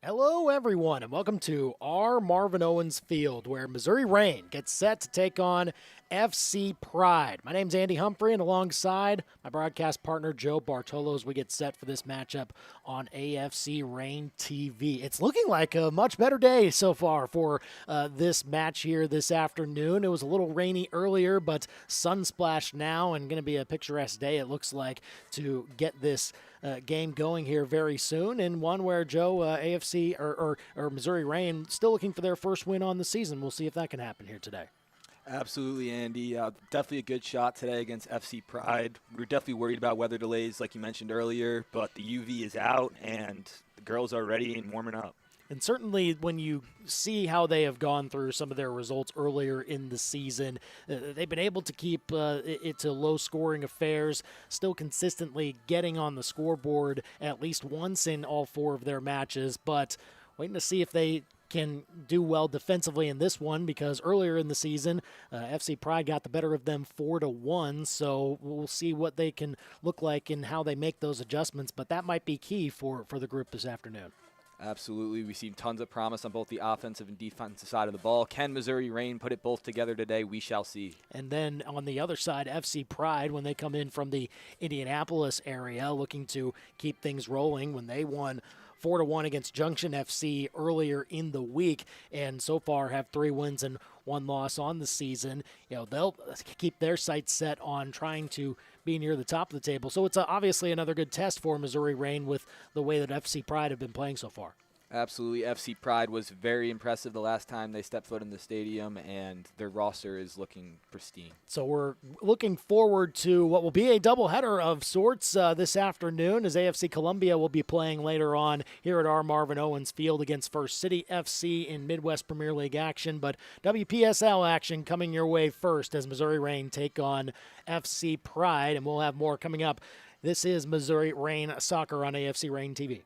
Hello, everyone, and welcome to our Marvin Owens Field, where Missouri Rain gets set to take on FC Pride. My name's Andy Humphrey, and alongside my broadcast partner Joe Bartolos, we get set for this matchup on AFC Rain TV. It's looking like a much better day so far for this match here this afternoon. It was a little rainy earlier, but sunsplash now, and going to be a picturesque day, it looks like, to get this game going here very soon, and one where Joe AFC or Missouri Rain still looking for their first win on the season. We'll see if that can happen here today. Absolutely, Andy. Definitely a good shot today against FC Pride. We were definitely worried about weather delays, like you mentioned earlier, but the UV is out and the girls are ready and warming up. And certainly when you see how they have gone through some of their results earlier in the season, they've been able to keep it to low-scoring affairs, still consistently getting on the scoreboard at least once in all four of their matches, but waiting to see if they can do well defensively in this one, because earlier in the season, FC Pride got the better of them 4-1. So we'll see what they can look like and how they make those adjustments. But that might be key for the group this afternoon. Absolutely. We've seen tons of promise on both the offensive and defensive side of the ball. Can Missouri Rain put it both together today? We shall see. And then on the other side, FC Pride, when they come in from the Indianapolis area, looking to keep things rolling, when they won 4-1 against Junction FC earlier in the week, and so far have 3 wins and 1 loss on the season. They'll keep their sights set on trying to be near the top of the table. So it's obviously another good test for Missouri Rain with the way that FC Pride have been playing so far. Absolutely. FC Pride was very impressive the last time they stepped foot in the stadium, and their roster is looking pristine. So we're looking forward to what will be a doubleheader of sorts this afternoon, as AFC Columbia will be playing later on here at our Marvin Owens Field against First City FC in Midwest Premier League action. But WPSL action coming your way first as Missouri Rain take on FC Pride, and we'll have more coming up. This is Missouri Rain Soccer on AFC Rain TV.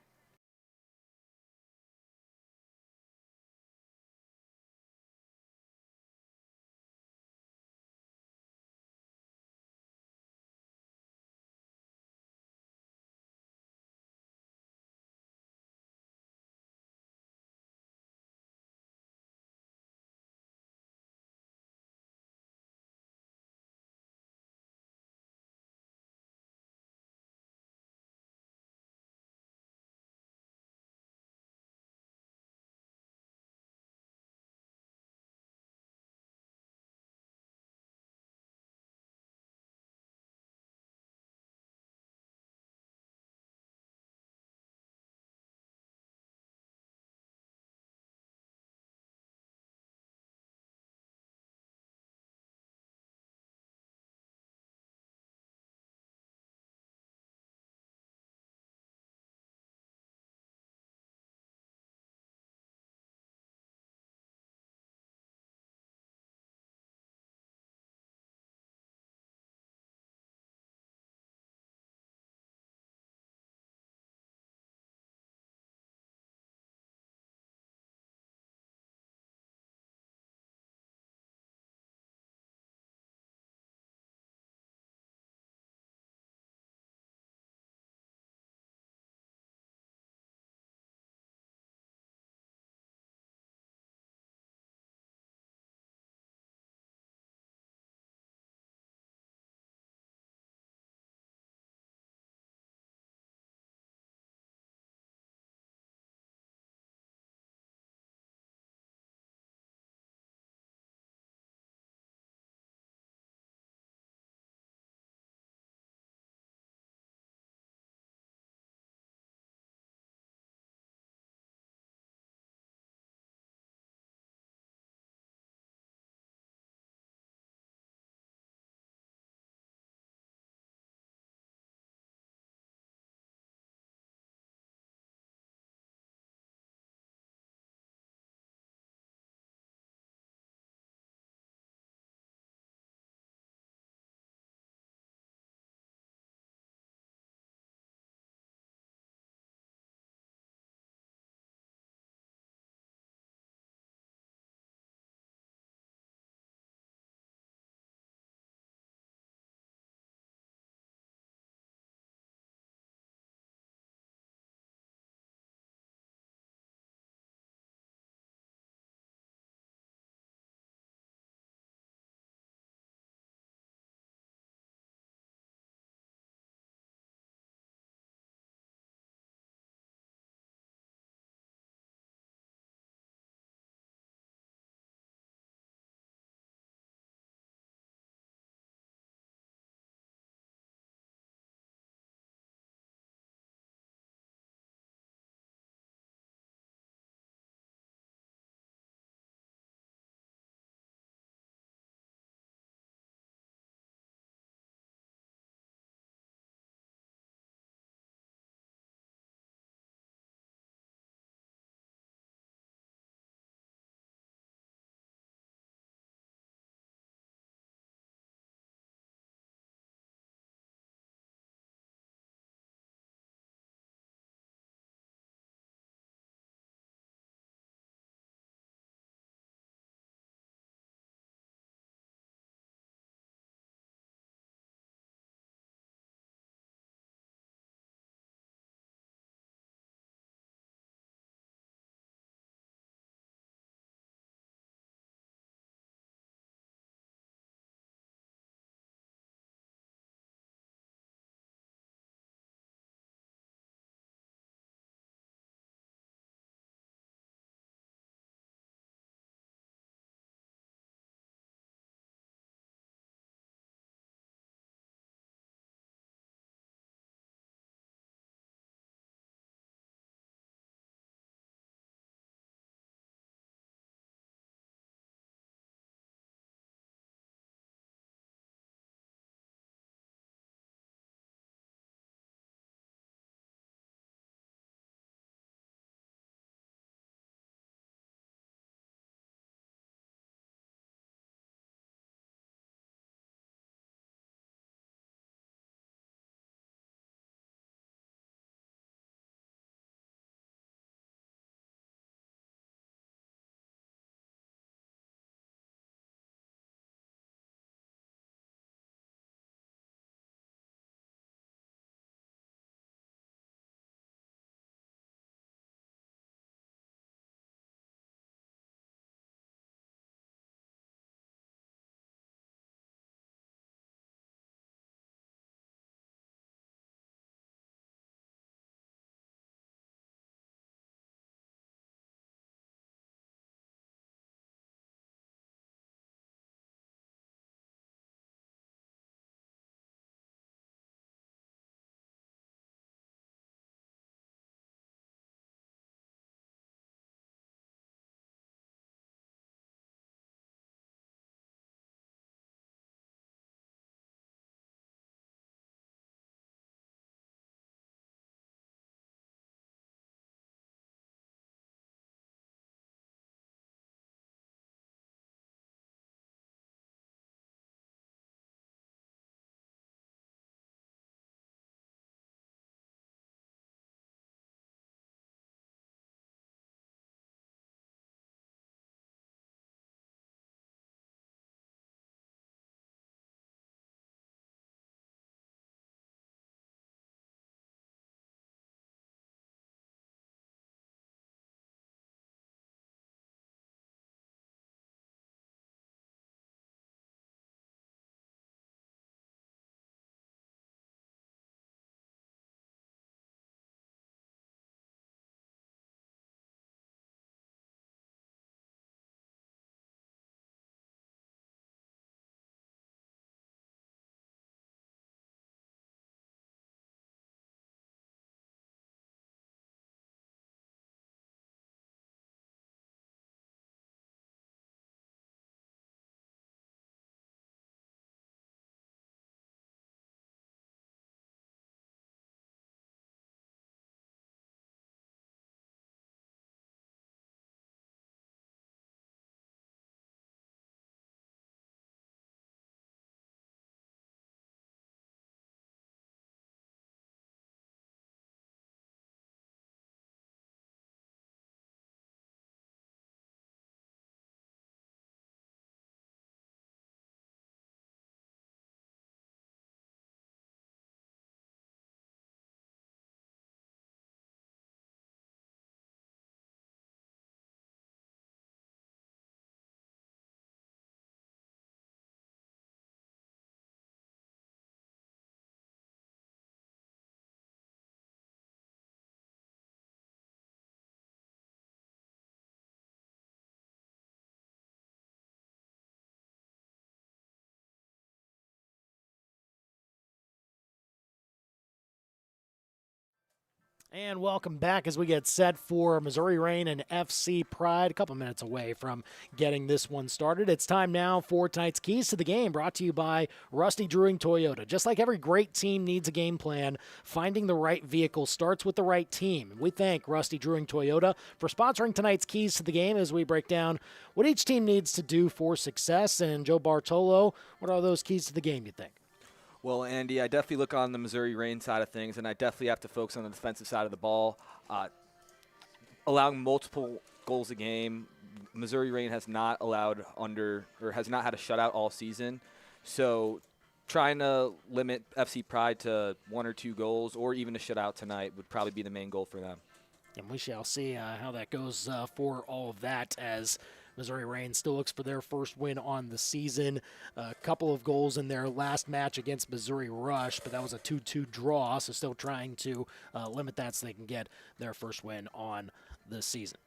And welcome back as we get set for Missouri Reign and FC Pride. A couple minutes away from getting this one started. It's time now for tonight's Keys to the Game, brought to you by Rusty Druing Toyota. Just like every great team needs a game plan, finding the right vehicle starts with the right team. We thank Rusty Druing Toyota for sponsoring tonight's Keys to the Game as we break down what each team needs to do for success. And Joe Bartolo, what are those keys to the game, you think? Well, Andy, I definitely look on the Missouri Reign side of things, and I definitely have to focus on the defensive side of the ball. Allowing multiple goals a game, Missouri Reign has not has not had a shutout all season. So trying to limit FC Pride to 1 or 2 goals or even a shutout tonight would probably be the main goal for them. And we shall see how that goes for all of that as Missouri Reign still looks for their first win on the season. A couple of goals in their last match against Missouri Rush, but that was a 2-2 draw, so still trying to limit that so they can get their first win on the season.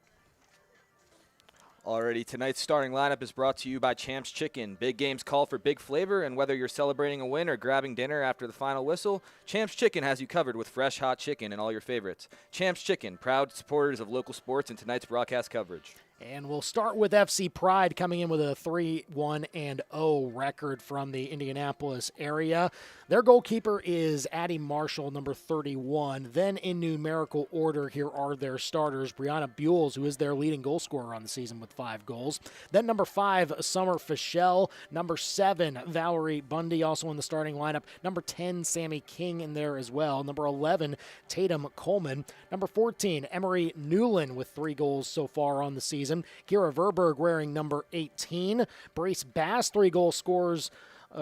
Alrighty, tonight's starting lineup is brought to you by Champs Chicken. Big games call for big flavor, and whether you're celebrating a win or grabbing dinner after the final whistle, Champs Chicken has you covered with fresh, hot chicken and all your favorites. Champs Chicken, proud supporters of local sports and tonight's broadcast coverage. And we'll start with FC Pride coming in with a 3-1-0 record from the Indianapolis area. Their goalkeeper is Addie Marshall, number 31. Then in numerical order, here are their starters. Brianna Buells, who is their leading goal scorer on the season with 5 goals. Then number 5, Summer Fischel. Number 7, Valerie Bundy, also in the starting lineup. Number 10, Sammy King in there as well. Number 11, Tatum Coleman. Number 14, Emery Newland with 3 goals so far on the season. Kira Verberg wearing number 18. Brace Bass, 3 goal scorers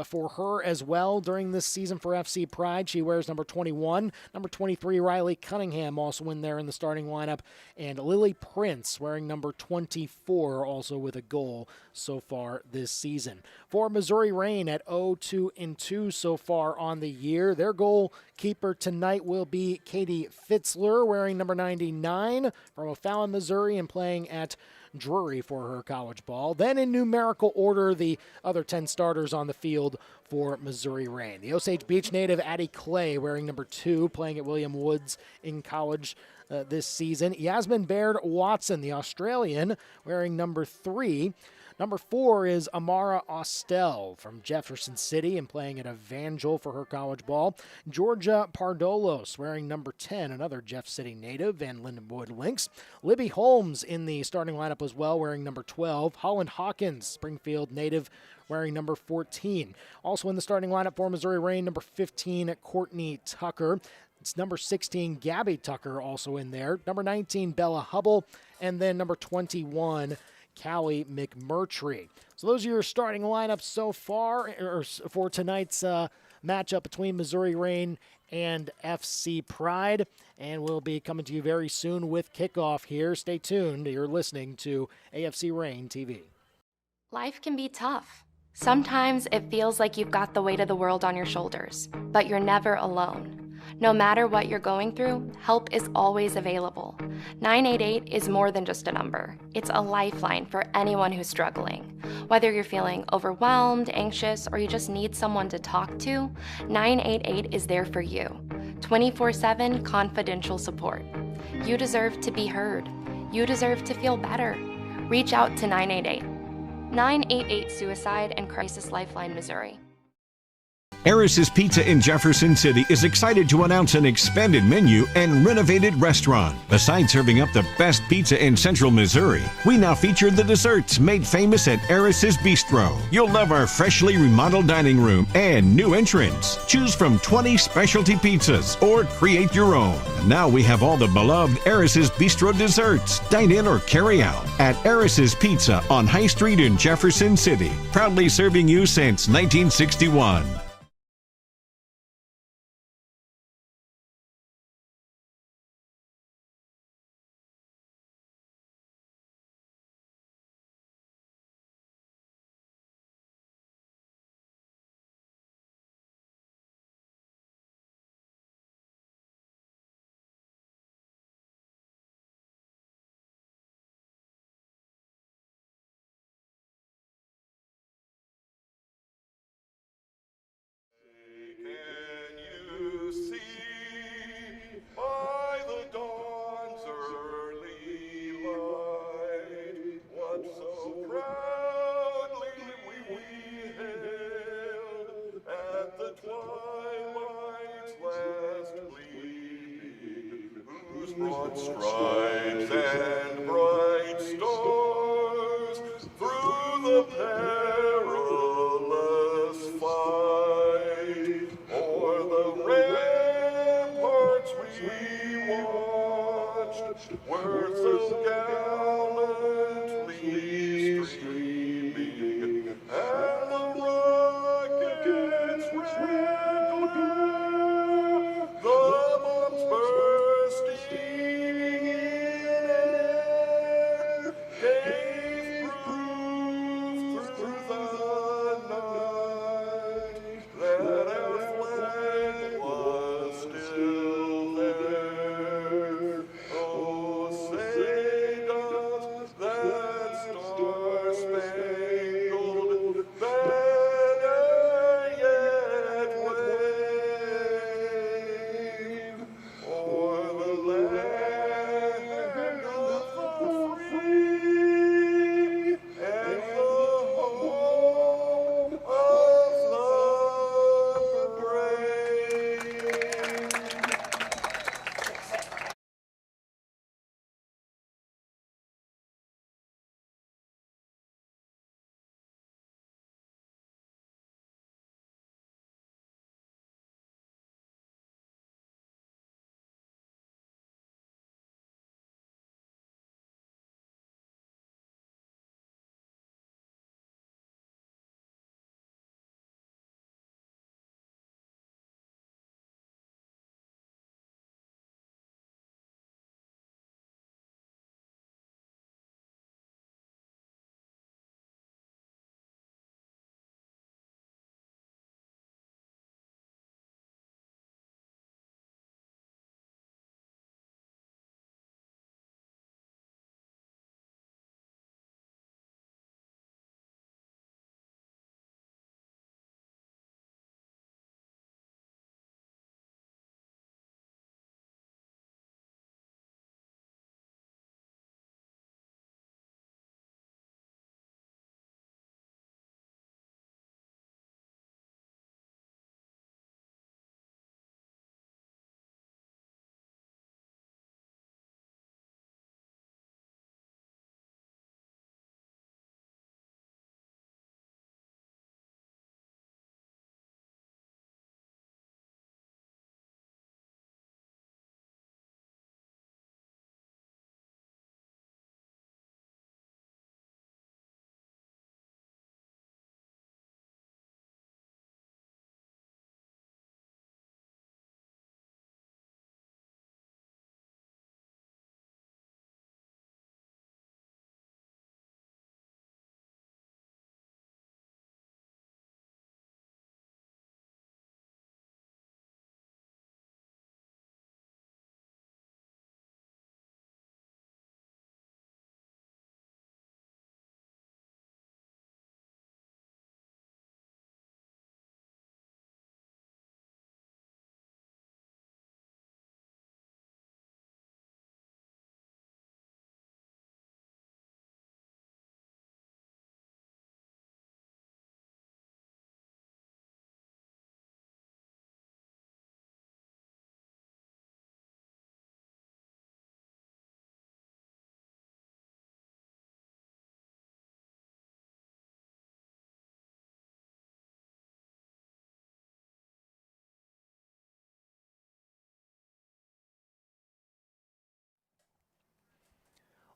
for her as well during this season for FC Pride. She wears number 21. Number 23, Riley Cunningham, also in there in the starting lineup. And Lily Prince wearing number 24, also with a goal so far this season. For Missouri Reign at 0-2-2 so far on the year, their goalkeeper tonight will be Katie Fitzler, wearing number 99 from O'Fallon, Missouri, and playing at Drury for her college ball. Then in numerical order, the other 10 starters on the field for Missouri Reign. The Osage Beach native Addie Clay wearing number 2, playing at William Woods in college this season. Yasmin Baird Watson, the Australian, wearing number 3. Number 4 is Amara Austell from Jefferson City and playing at Evangel for her college ball. Georgia Pardolos wearing number 10, another Jeff City native and Lindenwood Lynx. Libby Holmes in the starting lineup as well, wearing number 12. Holland Hawkins, Springfield native, wearing number 14. Also in the starting lineup for Missouri Reign, number 15, Courtney Tucker. It's number 16, Gabby Tucker, also in there. Number 19, Bella Hubble. And then number 21, Callie McMurtry. So those are your starting lineups so far for tonight's matchup between Missouri Reign and FC Pride. And we'll be coming to you very soon with kickoff here. Stay tuned. You're listening to AFC Reign TV. Life can be tough. Sometimes it feels like you've got the weight of the world on your shoulders, but you're never alone. No matter what you're going through, help is always available. 988 is more than just a number. It's a lifeline for anyone who's struggling. Whether you're feeling overwhelmed, anxious, or you just need someone to talk to, 988 is there for you. 24/7 confidential support. You deserve to be heard. You deserve to feel better. Reach out to 988. 988 Suicide and Crisis Lifeline, Missouri. Eris's Pizza in Jefferson City is excited to announce an expanded menu and renovated restaurant. Besides serving up the best pizza in central Missouri, we now feature the desserts made famous at Eris's Bistro. You'll love our freshly remodeled dining room and new entrance. Choose from 20 specialty pizzas or create your own. Now we have all the beloved Eris's Bistro desserts. Dine in or carry out at Eris's Pizza on High Street in Jefferson City. Proudly serving you since 1961. broad stripes and bright stars through the perilous fight. O'er the ramparts we watched were so gallantly streaming, and the rockets' red glare, the bombs bursting in air, gave proof through the night that our flag was still there. Oh, say does that star-spangled banner yet wave o'er the land of the free and the home of the brave?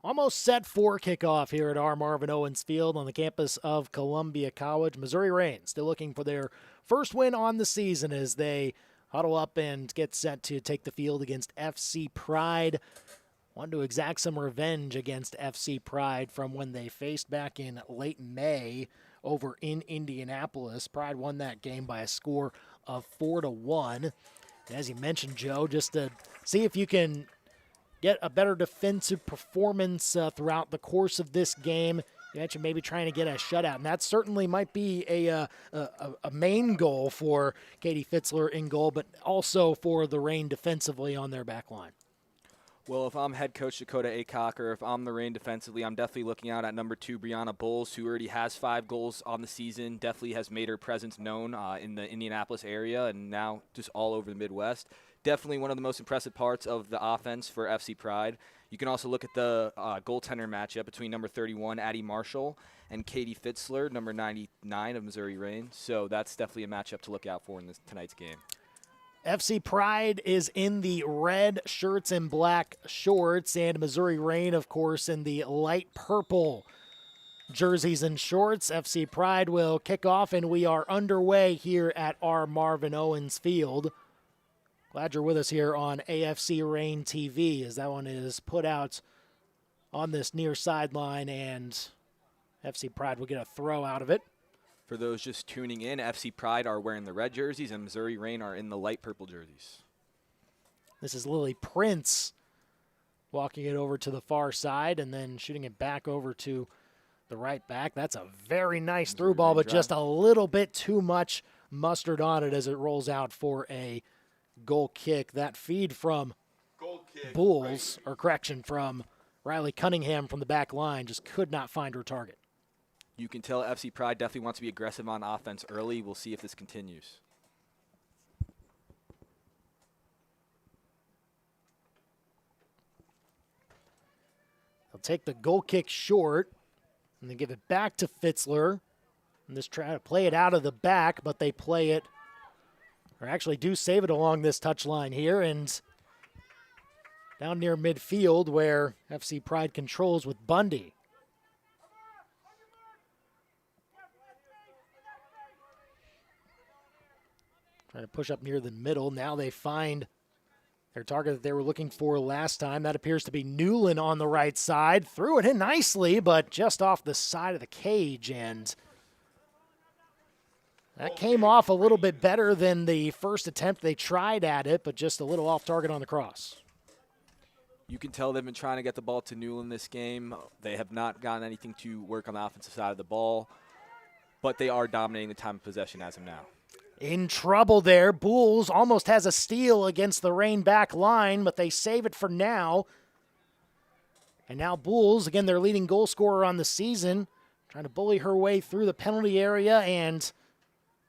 Almost set for kickoff here at our Marvin Owens Field on the campus of Columbia College. Missouri Reign still looking for their first win on the season as they huddle up and get set to take the field against FC Pride. Want to exact some revenge against FC Pride from when they faced back in late May over in Indianapolis. Pride won that game by a score of 4-1. As you mentioned, Joe, just to see if you can get a better defensive performance throughout the course of this game. You mentioned maybe trying to get a shutout, and that certainly might be a main goal for Katie Fitzler in goal, but also for the Reign defensively on their back line. Well, if I'm head coach Dakota Aycock, or if I'm the Reign defensively, I'm definitely looking out at number 2, Brianna Bowles, who already has 5 goals on the season, definitely has made her presence known in the Indianapolis area and now just all over the Midwest. Definitely one of the most impressive parts of the offense for FC Pride. You can also look at the goaltender matchup between number 31, Addie Marshall, and Katie Fitzler, number 99 of Missouri Reign. So that's definitely a matchup to look out for in tonight's game. FC Pride is in the red shirts and black shorts, and Missouri Reign, of course, in the light purple jerseys and shorts. FC Pride will kick off, and we are underway here at our Marvin Owens Field. Glad you're with us here on AFC Reign TV, as that one is put out on this near sideline, and FC Pride will get a throw out of it. For those just tuning in, FC Pride are wearing the red jerseys and Missouri Reign are in the light purple jerseys. This is Lily Prince walking it over to the far side and then shooting it back over to the right back. That's a very nice through ball, but just a little bit too much mustard on it as it rolls out for a goal kick. That feed from Bulls, or correction, from Riley Cunningham from the back line, just could not find her target. You can tell FC Pride definitely wants to be aggressive on offense early. We'll see if this continues. They'll take the goal kick short and then give it back to Fitzler. And just try to play it out of the back, but they play it, or actually do save it along this touchline here, and down near midfield where FC Pride controls with Bundy. Trying to push up near the middle. Now they find their target that they were looking for last time. That appears to be Newland on the right side. Threw it in nicely, but just off the side of the cage, and that came off a little bit better than the first attempt they tried at it, but just a little off target on the cross. You can tell they've been trying to get the ball to Newland this game. They have not gotten anything to work on the offensive side of the ball, but they are dominating the time of possession as of now. In trouble there. Bulls almost has a steal against the Reign back line, but they save it for now. And now Bulls, again, their leading goal scorer on the season, trying to bully her way through the penalty area, and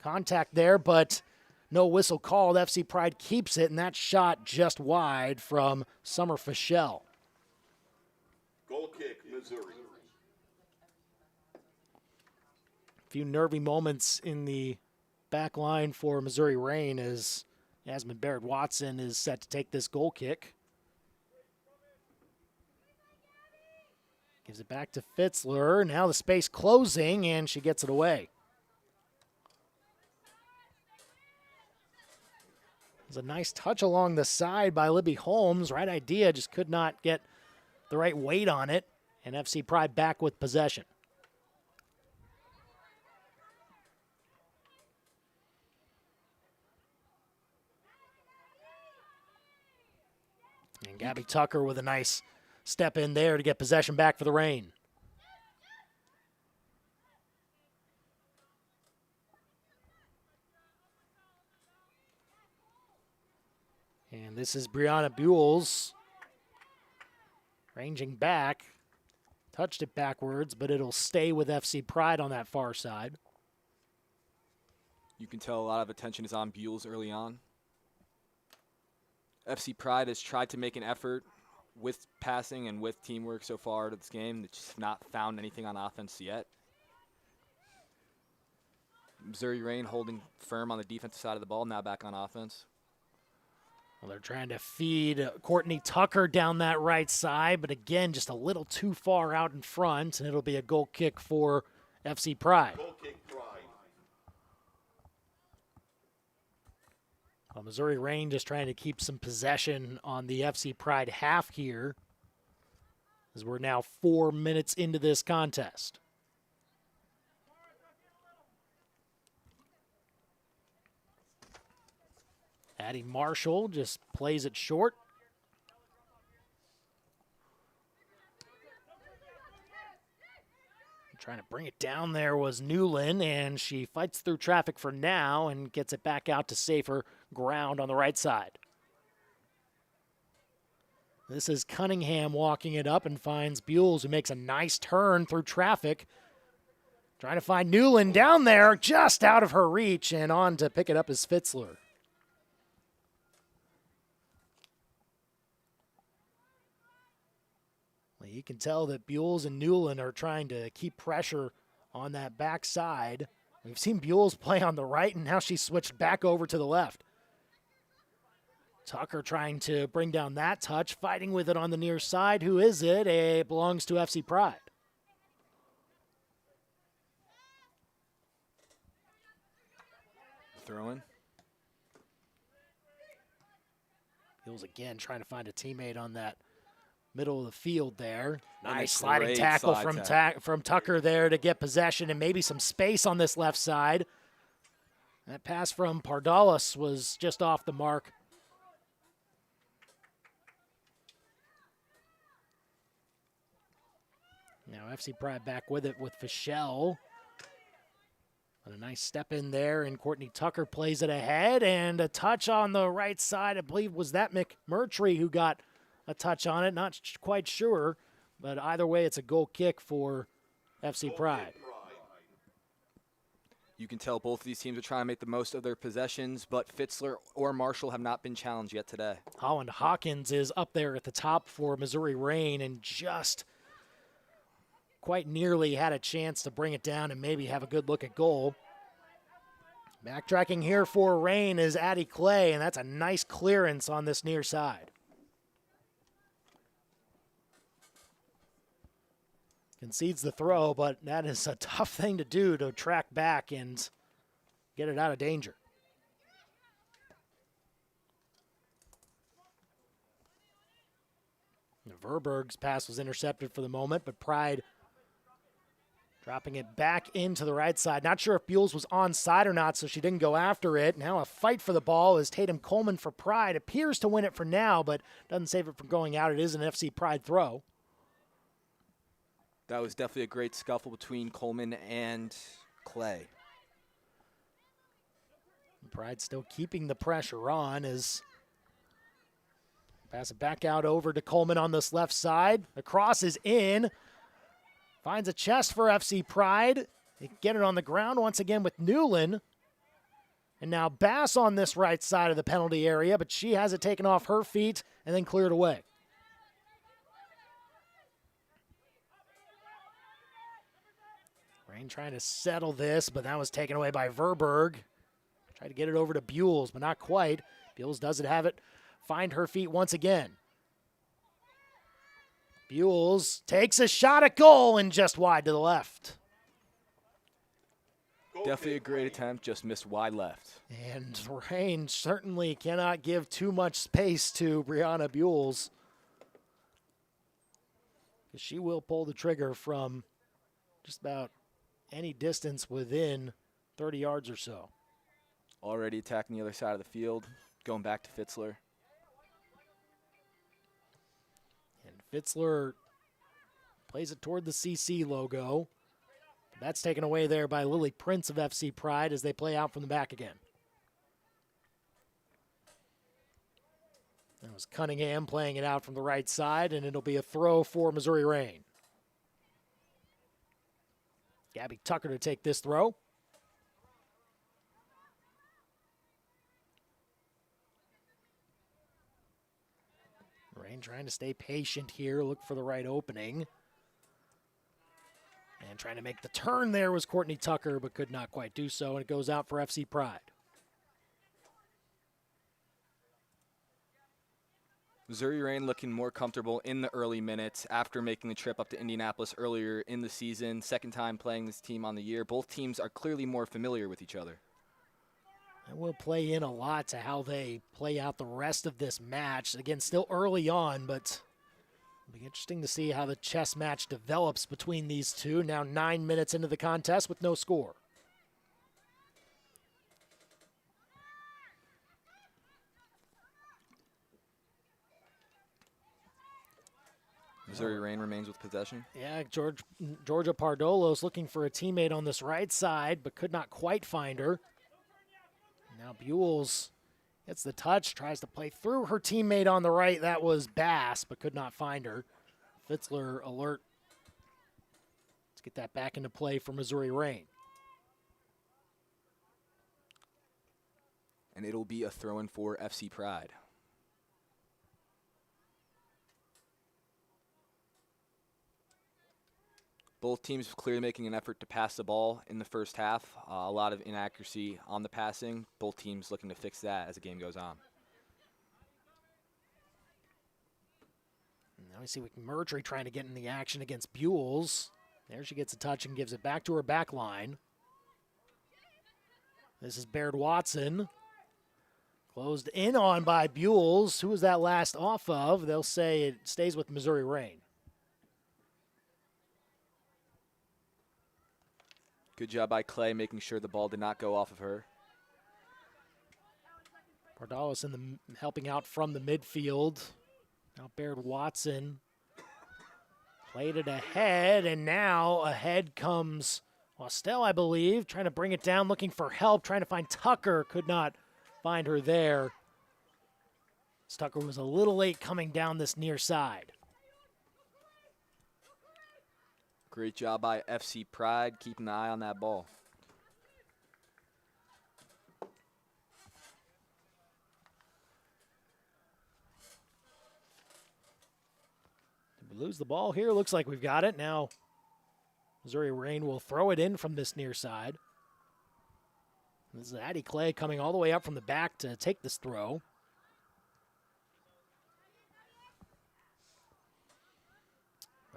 contact there, but no whistle called. FC Pride keeps it, and that shot just wide from Summer Fischel. Goal kick, Missouri. A few nervy moments in the back line for Missouri Reign as Yasmin Barrett-Watson is set to take this goal kick. Gives it back to Fitzler. Now the space closing, and she gets it away. There's a nice touch along the side by Libby Holmes. Right idea, just could not get the right weight on it. And FC Pride back with possession. And Gabby Tucker with a nice step in there to get possession back for the Reign. And this is Brianna Buells ranging back. Touched it backwards, but it'll stay with FC Pride on that far side. You can tell a lot of attention is on Buells early on. FC Pride has tried to make an effort with passing and with teamwork so far to this game. They just have not found anything on offense yet. Missouri Reign holding firm on the defensive side of the ball, now back on offense. Well, they're trying to feed Courtney Tucker down that right side, but again, just a little too far out in front, and it'll be a goal kick for FC Pride. Goal kick, Pride. Well, Missouri Reign just trying to keep some possession on the FC Pride half here, as we're now 4 minutes into this contest. Addie Marshall just plays it short. Trying to bring it down there was Newland, and she fights through traffic for now and gets it back out to safer ground on the right side. This is Cunningham walking it up and finds Buell, who makes a nice turn through traffic. Trying to find Newland down there, just out of her reach, and on to pick it up is Fitzler. Well, you can tell that Buell and Newland are trying to keep pressure on that backside. We've seen Buell play on the right, and now she's switched back over to the left. Tucker trying to bring down that touch, fighting with it on the near side. Who is it? It belongs to FC Pride. Throw-in. Buell again trying to find a teammate on that middle of the field there. And a Nice sliding great tackle slide from Tucker there to get possession and maybe some space on this left side. That pass from Pardalis was just off the mark. Now FC Pride back with it with Fischel. And a nice step in there, and Courtney Tucker plays it ahead, and a touch on the right side. I believe was that McMurtry who got a touch on it. Not quite sure, but either way, it's a goal kick for FC Pride. You can tell both of these teams are trying to make the most of their possessions, but Fitzler or Marshall have not been challenged yet today. Holland Hawkins is up there at the top for Missouri Reign, and just quite nearly had a chance to bring it down and maybe have a good look at goal. Backtracking here for Reign is Addie Clay, and that's a nice clearance on this near side. Concedes the throw, but that is a tough thing to do, to track back and get it out of danger. Verberg's pass was intercepted for the moment, but Pride dropping it back into the right side. Not sure if Buell was onside or not, so she didn't go after it. Now a fight for the ball as Tatum Coleman for Pride appears to win it for now, but doesn't save it from going out. It is an FC Pride throw. That was definitely a great scuffle between Coleman and Clay. Pride still keeping the pressure on as pass it back out over to Coleman on this left side. The cross is in. Finds a chest for FC Pride. They get it on the ground once again with Newland. And now Bass on this right side of the penalty area, but she has it taken off her feet and then cleared away. Reign trying to settle this, but that was taken away by Verberg. Tried to get it over to Buell, but not quite. Buell doesn't have it. Find her feet once again. Buell takes a shot at goal and just wide to the left. Definitely a great attempt, just missed wide left. And Reign certainly cannot give too much space to Brianna Buell. She will pull the trigger from just about any distance within 30 yards or so. Already attacking the other side of the field, going back to Fitzler. And Fitzler plays it toward the CC logo. That's taken away there by Lily Prince of FC Pride as they play out from the back again. That was Cunningham playing it out from the right side, and it'll be a throw for Missouri Reign. Gabby Tucker to take this throw. Reign trying to stay patient here, look for the right opening. And trying to make the turn there was Courtney Tucker, but could not quite do so, and it goes out for FC Pride. Missouri Reign looking more comfortable in the early minutes after making the trip up to Indianapolis earlier in the season. Second time playing this team on the year. Both teams are clearly more familiar with each other. That will play in a lot to how they play out the rest of this match. Again, still early on, but it'll be interesting to see how the chess match develops between these two. Now 9 minutes into the contest with no score. Missouri Reign remains with possession. Yeah, Georgia Pardolos looking for a teammate on this right side, but could not quite find her. Now Buell's Gets the touch, tries to play through her teammate on the right. That was Bass, but could not find her. Fitzler alert. Let's get that back into play for Missouri Rain. And it'll be a throw-in for FC Pride. Both teams clearly making an effort to pass the ball in the first half. A lot of inaccuracy on the passing. Both teams looking to fix that as the game goes on. Now we see McMurtry trying to get in the action against Buells. There she gets a touch and gives it back to her back line. This is Baird Watson. Closed in on by Buells. Who was that last off of? They'll say it stays with Missouri Rain. Good job by Clay making sure the ball did not go off of her. Bardalis helping out from the midfield. Now Baird Watson played it ahead, and now ahead comes Austell, I believe, trying to bring it down, looking for help, trying to find Tucker. Could not find her there. Tucker was a little late coming down this near side. Great job by FC Pride keeping the eye on that ball. Did we lose the ball here? Looks like we've got it. Now Missouri Rain will throw it in from this near side. This is Addie Clay coming all the way up from the back to take this throw.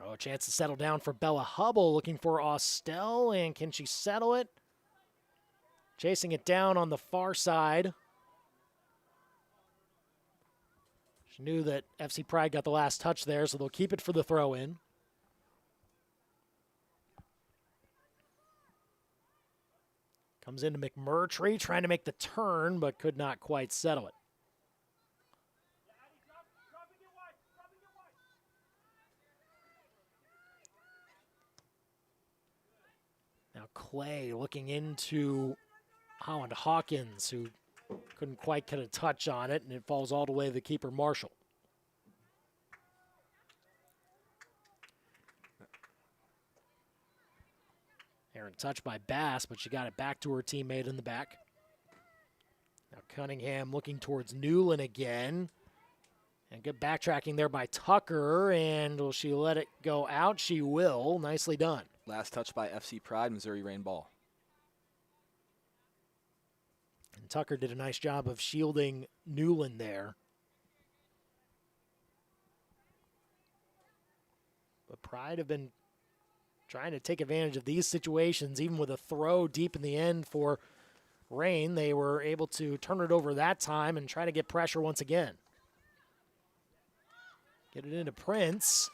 Oh, a chance to settle down for Bella Hubble, looking for Austell, and can she settle it? Chasing it down on the far side. She knew that FC Pride got the last touch there, so they'll keep it for the throw-in. Comes into McMurtry, trying to make the turn, but could not quite settle it. Now Clay looking into Holland Hawkins, who couldn't quite get a touch on it, and it falls all the way to the keeper, Marshall. Aaron touched by Bass, but she got it back to her teammate in the back. Now Cunningham looking towards Newland again. And good backtracking there by Tucker, and will she let it go out? She will. Nicely done. Last touch by FC Pride, Missouri Rain ball. And Tucker did a nice job of shielding Newland there. But Pride have been trying to take advantage of these situations, even with a throw deep in the end for Rain. They were able to turn it over that time and try to get pressure once again. Get it into Prince.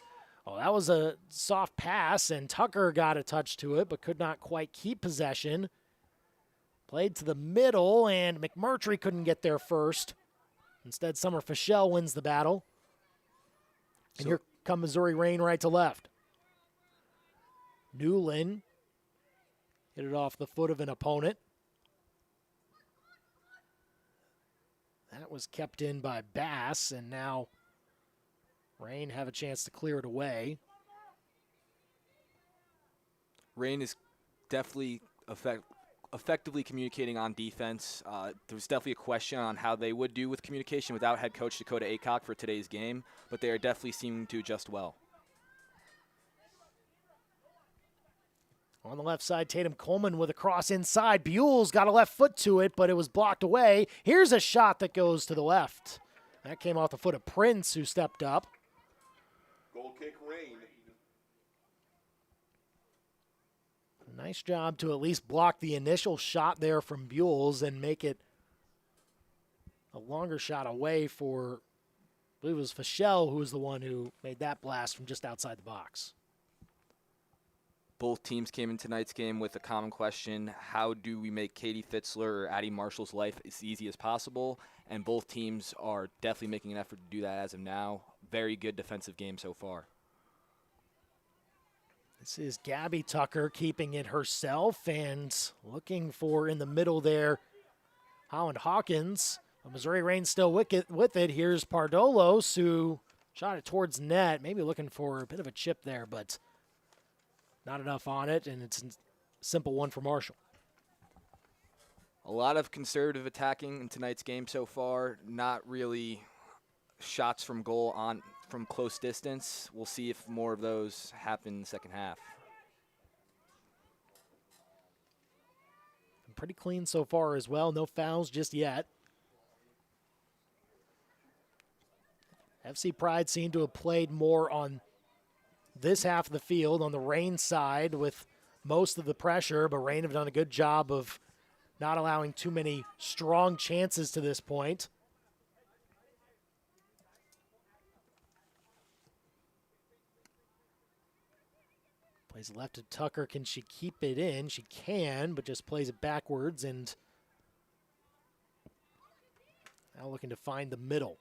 Oh, that was a soft pass, and Tucker got a touch to it, but could not quite keep possession. Played to the middle, and McMurtry couldn't get there first. Instead, Summer Fischel wins the battle. And here come Missouri Rain right to left. Newland hit it off the foot of an opponent. That was kept in by Bass, and now Rain have a chance to clear it away. Rain is definitely effectively communicating on defense. There was definitely a question on how they would do with communication without head coach Dakota Aycock for today's game, but they are definitely seeming to adjust well. On the left side, Tatum Coleman with a cross inside. Buell's got a left foot to it, but it was blocked away. Here's a shot that goes to the left. That came off the foot of Prince, who stepped up. Goal kick, Rain. Nice job to at least block the initial shot there from Buell's and make it a longer shot away for, I believe it was Fischel who was the one who made that blast from just outside the box. Both teams came in tonight's game with a common question: how do we make Katie Fitzler or Addie Marshall's life as easy as possible? And both teams are definitely making an effort to do that as of now. Very good defensive game so far. This is Gabby Tucker keeping it herself and looking for in the middle there Holland Hawkins. Well, Missouri Rain still with it. Here's Pardolos, who shot it towards net, maybe looking for a bit of a chip there, but not enough on it, and it's a simple one for Marshall. A lot of conservative attacking in tonight's game so far. Not really shots from goal from close distance. We'll see if more of those happen in the second half. Pretty clean so far as well. No fouls just yet. FC Pride seemed to have played more on this half of the field on the Reign side with most of the pressure, but Reign have done a good job of not allowing too many strong chances to this point. Plays left to Tucker. Can she keep it in? She can, but just plays it backwards, and now looking to find the middle.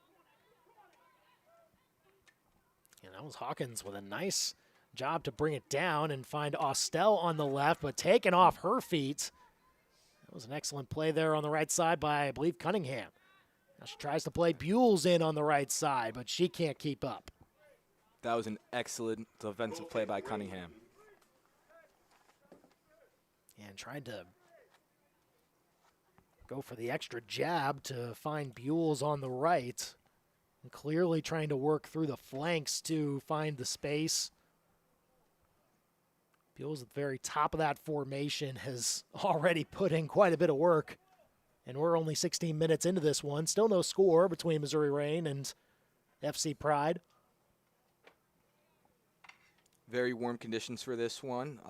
And that was Hawkins with a nice job to bring it down and find Austell on the left, but taken off her feet. That was an excellent play there on the right side by, I believe, Cunningham. Now she tries to play Buell in on the right side, but she can't keep up. That was an excellent defensive play by Cunningham. And tried to go for the extra jab to find Buell on the right. And clearly trying to work through the flanks to find the space. Buell's at the very top of that formation has already put in quite a bit of work. And we're only 16 minutes into this one. Still no score between Missouri Reign and FC Pride. Very warm conditions for this one.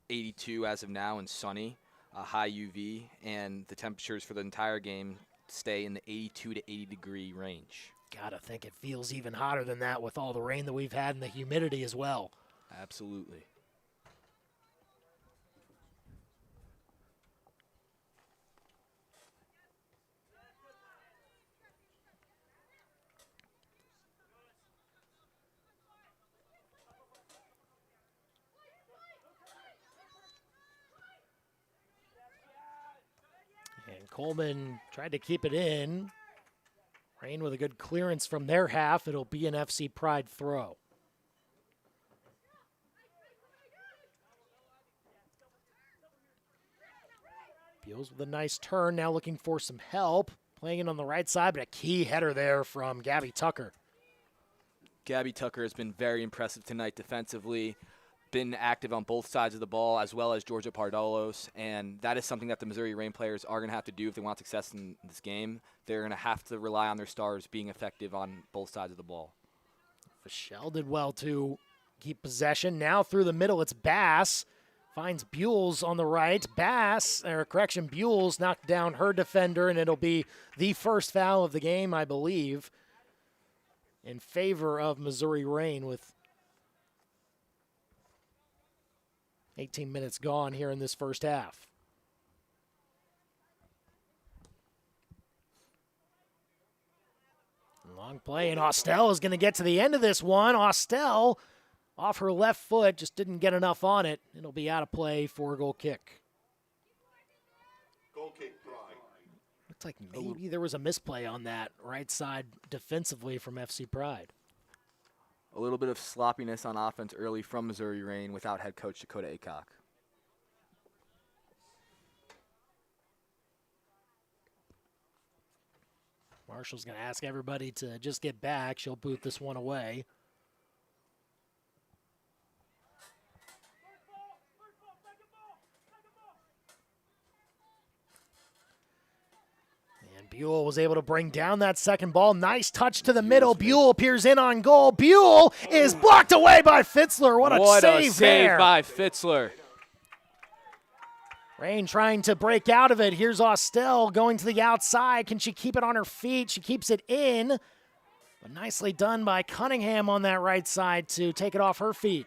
82 as of now and sunny, high UV, and the temperatures for the entire game stay in the 82 to 80 degree range. Gotta think it feels even hotter than that with all the rain that we've had and the humidity as well. Absolutely. And Coleman tried to keep it in. Reign with a good clearance from their half. It'll be an FC Pride throw. Beals with a nice turn, now looking for some help. Playing it on the right side, but a key header there from Gabby Tucker. Gabby Tucker has been very impressive tonight defensively, been active on both sides of the ball, as well as Georgia Pardolos, and that is something that the Missouri Reign players are going to have to do if they want success in this game. They're going to have to rely on their stars being effective on both sides of the ball. Fischel did well to keep possession. Now through the middle, it's Bass. Finds Buell on the right. Buell knocked down her defender, and it'll be the first foul of the game, I believe, in favor of Missouri Reign with 18 minutes gone here in this first half. Long play, and Austell is going to get to the end of this one. Austell off her left foot, just didn't get enough on it. It'll be out of play for a goal kick. Goal kick, Pride. Looks like maybe there was a misplay on that right side defensively from FC Pride. A little bit of sloppiness on offense early from Missouri Reign without head coach Dakota Aycock. Marshall's going to ask everybody to just get back. She'll boot this one away. And Buell was able to bring down that second ball. Nice touch to the middle. Buell peers in on goal. Buell is blocked away by Fitzler. What a save there by Fitzler. Reign trying to break out of it. Here's Austell going to the outside. Can she keep it on her feet? She keeps it in. But nicely done by Cunningham on that right side to take it off her feet.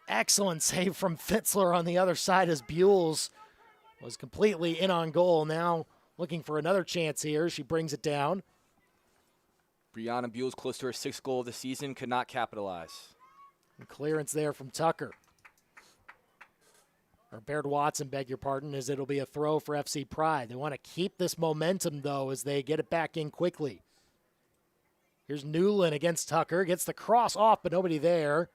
Excellent save from Fitzler on the other side as Buell was completely in on goal. Now looking for another chance here. She brings it down. Brianna Buell close to her 6th goal of the season, could not capitalize. And clearance there from Tucker. or Baird Watson, beg your pardon, is it'll be a throw for FC Pride. They want to keep this momentum, though, as they get it back in quickly. Here's Newland against Tucker. Gets the cross off, but nobody there.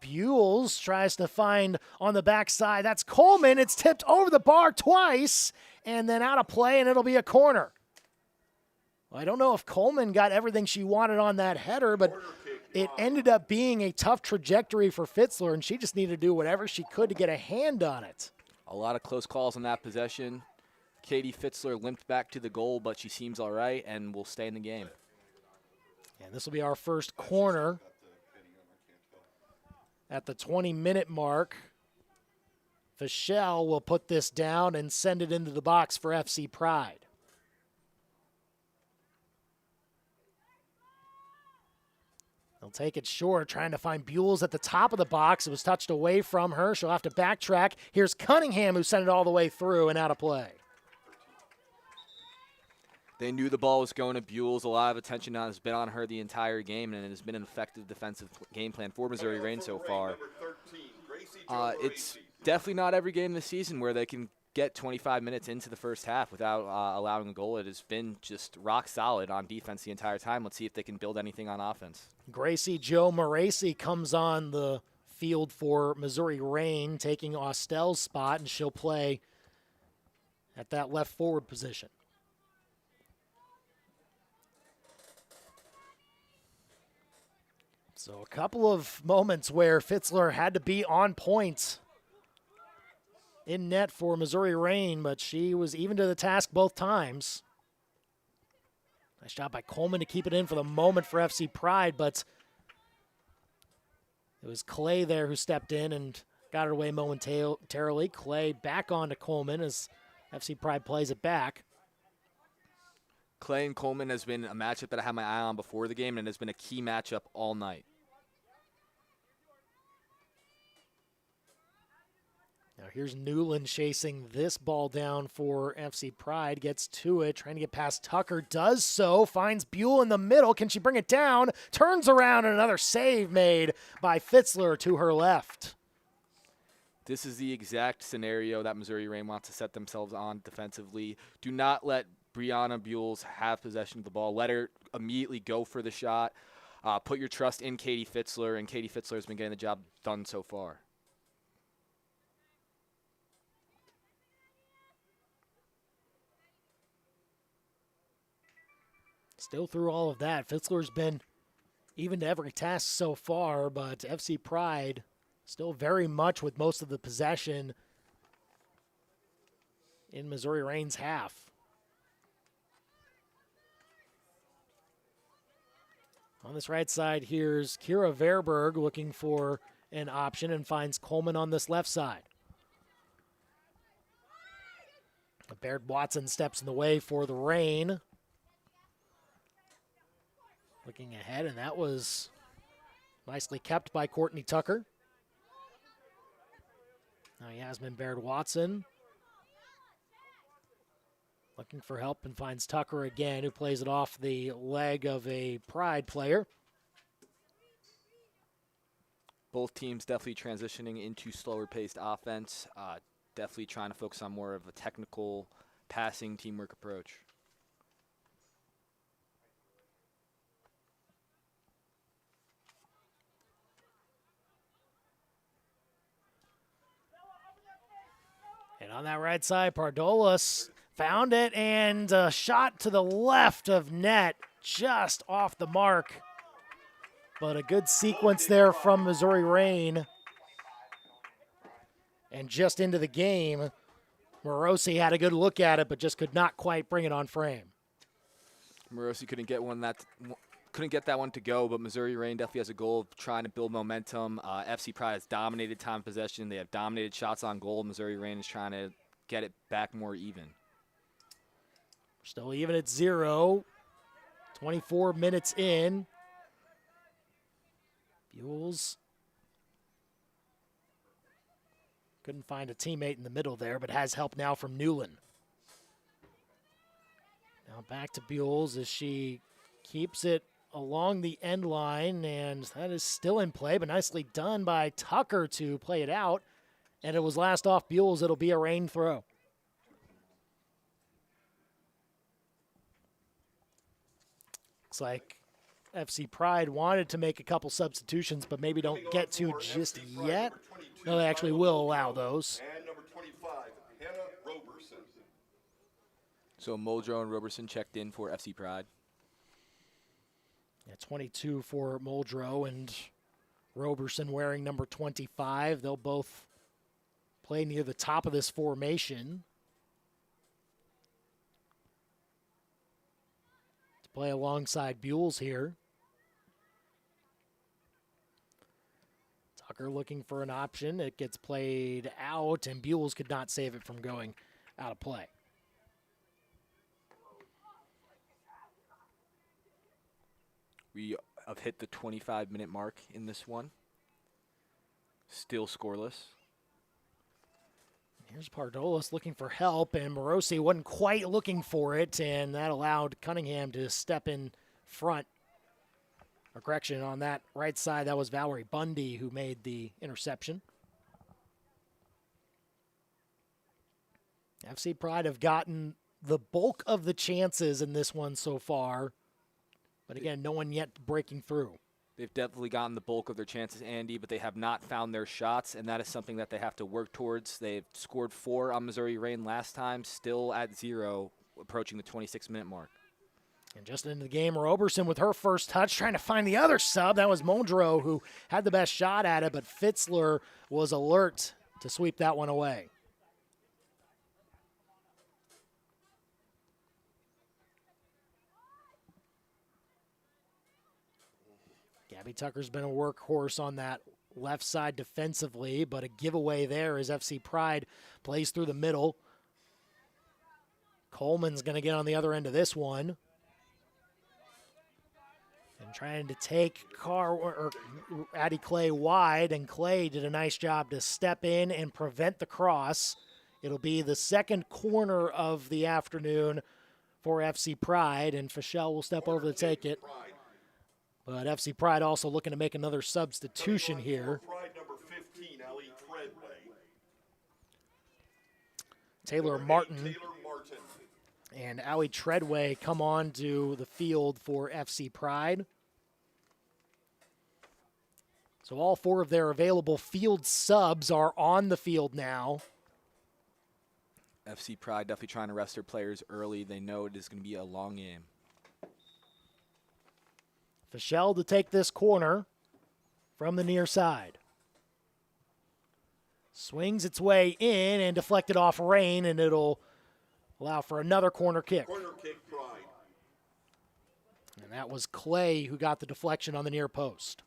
Buell tries to find on the backside. That's Coleman. It's tipped over the bar twice and then out of play, and it'll be a corner. Well, I don't know if Coleman got everything she wanted on that header, but it ended up being a tough trajectory for Fitzler, and she just needed to do whatever she could to get a hand on it. A lot of close calls on that possession. Katie Fitzler limped back to the goal, but she seems all right and will stay in the game. And this will be our first corner at the 20-minute mark. Fischel will put this down and send it into the box for FC Pride. They'll take it short, trying to find Buell's at the top of the box. It was touched away from her. She'll have to backtrack. Here's Cunningham, who sent it all the way through and out of play. They knew the ball was going to Buell's. A lot of attention has been on her the entire game, and it has been an effective defensive game plan for Missouri Reign so far. It's definitely not every game this season where they can get 25 minutes into the first half without allowing a goal. It has been just rock solid on defense the entire time. Let's see if they can build anything on offense. Gracie Jo Moracy comes on the field for Missouri Reign, taking Austell's spot, and she'll play at that left forward position. So a couple of moments where Fitzler had to be on point in net for Missouri Reign, but she was even to the task both times. Nice job by Coleman to keep it in for the moment for FC Pride, but it was Clay there who stepped in and got it away momentarily. Clay back on to Coleman as FC Pride plays it back. Clay and Coleman has been a matchup that I had my eye on before the game and has been a key matchup all night. Now here's Newland chasing this ball down for FC Pride. Gets to it, trying to get past Tucker. Does so, finds Buell in the middle. Can she bring it down? Turns around, and another save made by Fitzler to her left. This is the exact scenario that Missouri Reign wants to set themselves on defensively. Do not let Brianna Buell have possession of the ball. Let her immediately go for the shot. Put your trust in Katie Fitzler, and Katie Fitzler has been getting the job done so far. Still through all of that, Fitzler's been even to every task so far, but FC Pride still very much with most of the possession in Missouri Reign's half. On this right side, here's Kira Verberg looking for an option and finds Coleman on this left side. Baird Watson steps in the way for the Reign. Looking ahead, and that was nicely kept by Courtney Tucker. Now Yasmin Baird Watson looking for help and finds Tucker again, who plays it off the leg of a Pride player. Both teams definitely transitioning into slower-paced offense, definitely trying to focus on more of a technical passing teamwork approach. And on that right side, Pardolas found it and a shot to the left of net, just off the mark. But a good sequence there from Missouri Reign. And just into the game, Morosi had a good look at it, but just could not quite bring it on frame. Morosi couldn't get that one to go, but Missouri Reign definitely has a goal of trying to build momentum. FC Pride has dominated time possession. They have dominated shots on goal. Missouri Reign is trying to get it back more even. Still even at 0. 24 minutes in. Buells couldn't find a teammate in the middle there, but has help now from Newland. Now back to Buells as she keeps it along the end line, and that is still in play, but nicely done by Tucker to play it out. and it was last off Buells. It'll be a Rain throw. Looks like FC Pride wanted to make a couple substitutions, but maybe don't get to just yet. No, they actually will allow those. And number 25, Hannah Roberson. So Muldrow and Roberson checked in for FC Pride. Yeah, 22 for Muldrow and Roberson wearing number 25. They'll both play near the top of this formation. To play alongside Buells here. Tucker looking for an option. It gets played out, and Buells could not save it from going out of play. We have hit the 25-minute mark in this one. Still scoreless. Here's Pardolis looking for help, and Morosi wasn't quite looking for it, and that allowed Cunningham to step in front. Or correction, on that right side, that was Valerie Bundy who made the interception. FC Pride have gotten the bulk of the chances in this one so far, but again, no one yet breaking through. They've definitely gotten the bulk of their chances, Andy, but they have not found their shots, and that is something that they have to work towards. They've scored 4 on Missouri Rain last time, still at 0, approaching the 26-minute mark. And just into the game, Roberson with her first touch, trying to find the other sub. That was Muldrow who had the best shot at it, but Fitzler was alert to sweep that one away. Gabby Tucker's been a workhorse on that left side defensively, but a giveaway there as FC Pride plays through the middle. Coleman's going to get on the other end of this one. And trying to take Addie Clay wide, and Clay did a nice job to step in and prevent the cross. It'll be the second corner of the afternoon for FC Pride, and Fischel will step over to take it. But FC Pride also looking to make another substitution here. Pride number 15, Allie Treadway. Taylor Martin and Allie Treadway come on to the field for FC Pride. So all 4 of their available field subs are on the field now. FC Pride definitely trying to rest their players early. They know it is going to be a long game. Fischel to take this corner from the near side. Swings its way in and deflected off Rain, and it'll allow for another corner kick. Corner kick, Pride. And that was Clay who got the deflection on the near post.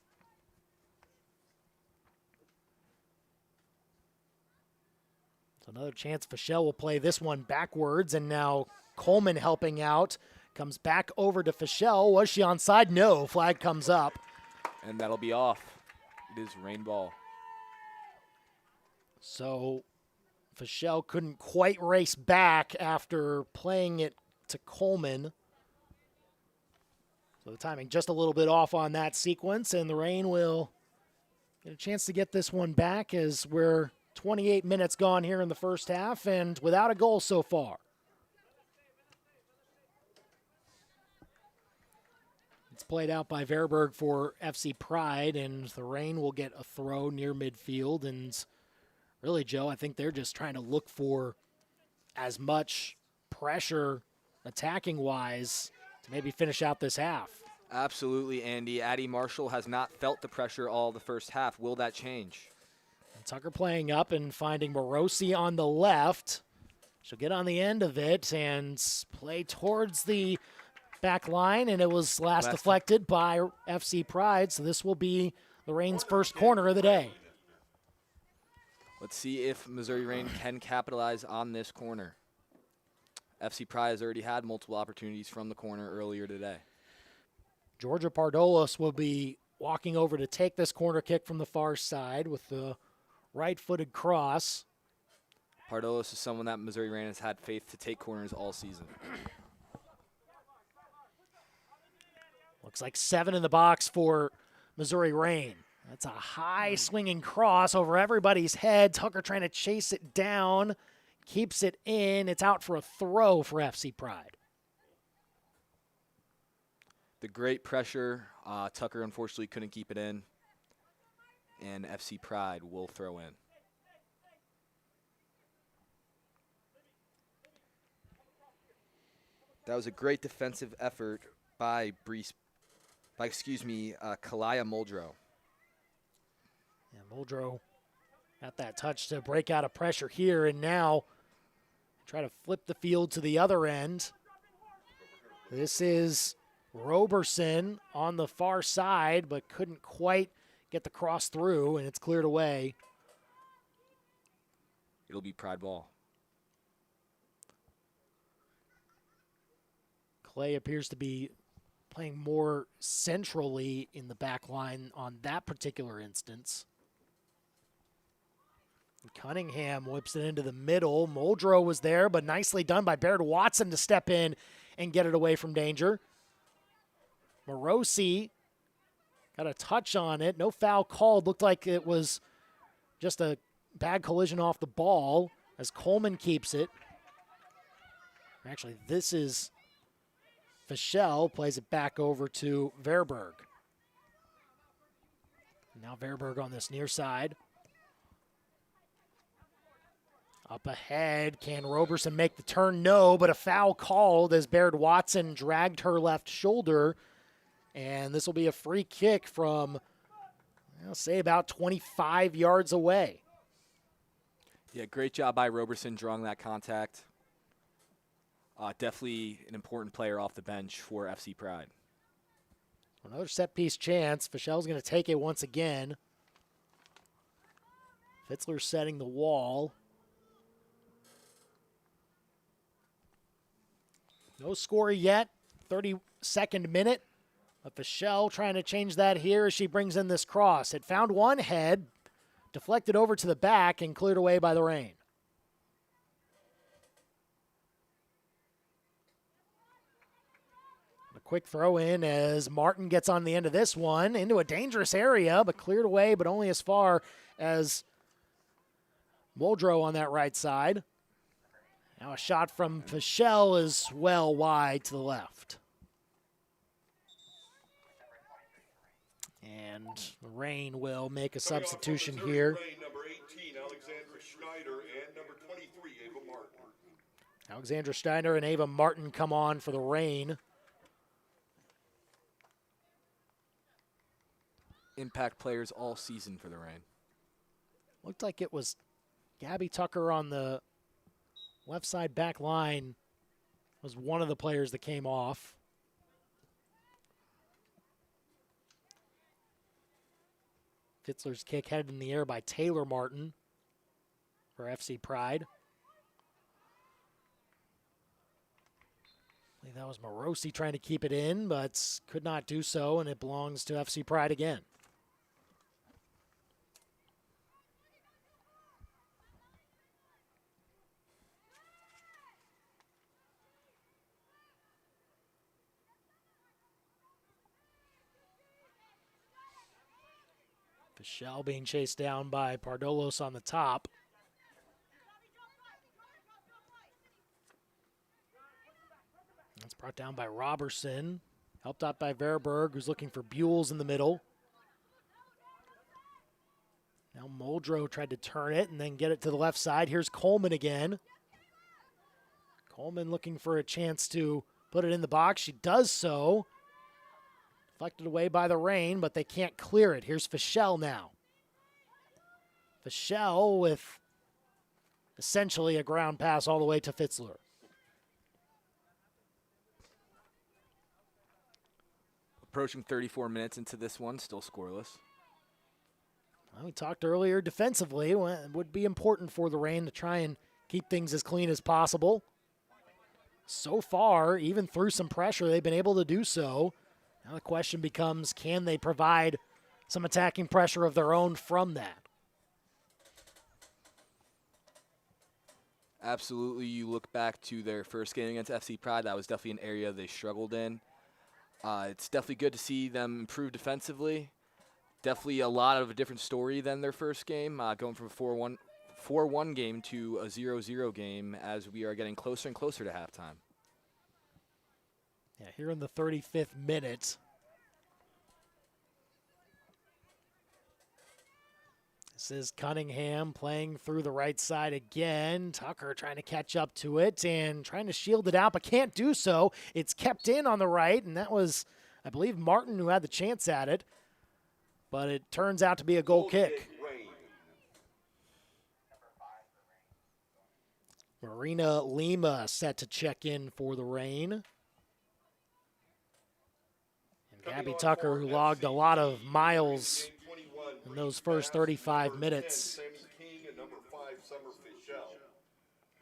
So another chance Fischel will play this one backwards, and now Coleman helping out. Comes back over to Fischel. Was she onside? No. Flag comes up. And that'll be off. It is Rain ball. So Fischel couldn't quite race back after playing it to Coleman. So the timing just a little bit off on that sequence, and the Rain will get a chance to get this one back as we're 28 minutes gone here in the first half and without a goal so far. It's played out by Verberg for FC Pride, and the Rain will get a throw near midfield. And really, Joe, I think they're just trying to look for as much pressure attacking-wise to maybe finish out this half. Absolutely, Andy. Addie Marshall has not felt the pressure all the first half. Will that change? And Tucker playing up and finding Morosi on the left. She'll get on the end of it and play towards the back line, and it was last deflected by FC Pride, so this will be the Rain's first corner of the day. Let's see if Missouri Rain can capitalize on this corner. FC Pride has already had multiple opportunities from the corner earlier today. Georgia Pardolis will be walking over to take this corner kick from the far side with the right-footed cross. Pardolis is someone that Missouri Rain has had faith to take corners all season. Looks like 7 in the box for Missouri Rain. That's a high swinging cross over everybody's head. Tucker trying to chase it down. Keeps it in. It's out for a throw for FC Pride. The great pressure. Tucker unfortunately couldn't keep it in. And FC Pride will throw in. That was a great defensive effort by Kalaya Muldrow. And Muldrow got that touch to break out of pressure here, and now try to flip the field to the other end. This is Roberson on the far side, but couldn't quite get the cross through, and it's cleared away. It'll be Pride ball. Clay appears to be playing more centrally in the back line on that particular instance. Cunningham whips it into the middle. Muldrow was there, but nicely done by Baird Watson to step in and get it away from danger. Morosi got a touch on it. No foul called. Looked like it was just a bad collision off the ball as Coleman keeps it. Actually, this is Fischel, plays it back over to Verberg. Now Verberg on this near side. Up ahead, can Roberson make the turn? No, but a foul called as Baird Watson dragged her left shoulder. And this will be a free kick from, I'll say, about 25 yards away. Yeah, great job by Roberson drawing that contact. Definitely an important player off the bench for FC Pride. Another set-piece chance. Fischel's going to take it once again. Fitzler setting the wall. No score yet. 32nd minute. But Fischel trying to change that here as she brings in this cross. It found one head, deflected over to the back, and cleared away by the rain. A quick throw in as Martin gets on the end of this one into a dangerous area, but cleared away, but only as far as Muldrow on that right side. Now a shot from Fischel is well wide to the left. And Rain will make a substitution here. Rain, number 18, Alexandra Schneider, and number 23, Ava Martin. Alexandra Steiner and Ava Martin come on for the Rain. Impact players all season for the Rain. Looked like it was Gabby Tucker on the left side back line was one of the players that came off. Fitzler's kick headed in the air by Taylor Martin for FC Pride. I think that was Morosi trying to keep it in, but could not do so, and it belongs to FC Pride again. Fischel being chased down by Pardolos on the top. That's brought down by Roberson. Helped out by Verberg, who's looking for Buells in the middle. Now Muldrow tried to turn it and then get it to the left side. Here's Coleman again. Coleman looking for a chance to put it in the box. She does so. Deflected away by the Rain, but they can't clear it. Here's Fischel now. Fischel with essentially a ground pass all the way to Fitzler. Approaching 34 minutes into this one, still scoreless. Well, we talked earlier defensively. It would be important for the Rain to try and keep things as clean as possible. So far, even through some pressure, they've been able to do so. Now the question becomes, can they provide some attacking pressure of their own from that? Absolutely. You look back to their first game against FC Pride, that was definitely an area they struggled in. It's definitely good to see them improve defensively. Definitely a lot of a different story than their first game, going from a 4-1 game to a 0-0 game as we are getting closer and closer to halftime. Yeah, here in the 35th minute. This is Cunningham playing through the right side again. Tucker trying to catch up to it and trying to shield it out, but can't do so. It's kept in on the right, and that was, I believe, Martin who had the chance at it. But it turns out to be a goal kick. Rain. Marina Lima set to check in for the Rain. And Gabby Tucker, who logged a lot of miles in those first 35 minutes. Sammy King and number 5, Summer Fischel.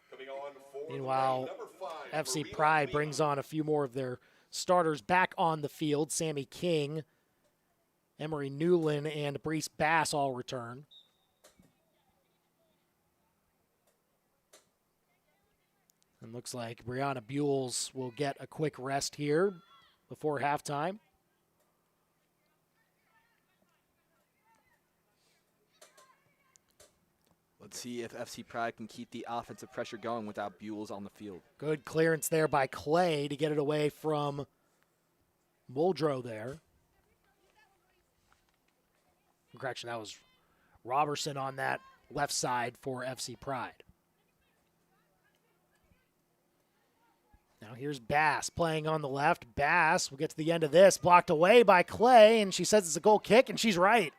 Coming on for the Meanwhile, Rain, number 5, FC Marina Pride Lima. brings on a few more of their starters back on the field. Sammy King, Emery Newland, and Brees Bass all return. And looks like Brianna Buell will get a quick rest here before halftime. Let's see if FC Pride can keep the offensive pressure going without Buell on the field. Good clearance there by Clay to get it away from Muldrow there. Correction, that was Robertson on that left side for FC Pride. Now here's Bass playing on the left. Bass will get to the end of this, blocked away by Clay, and she says it's a goal kick, and she's right.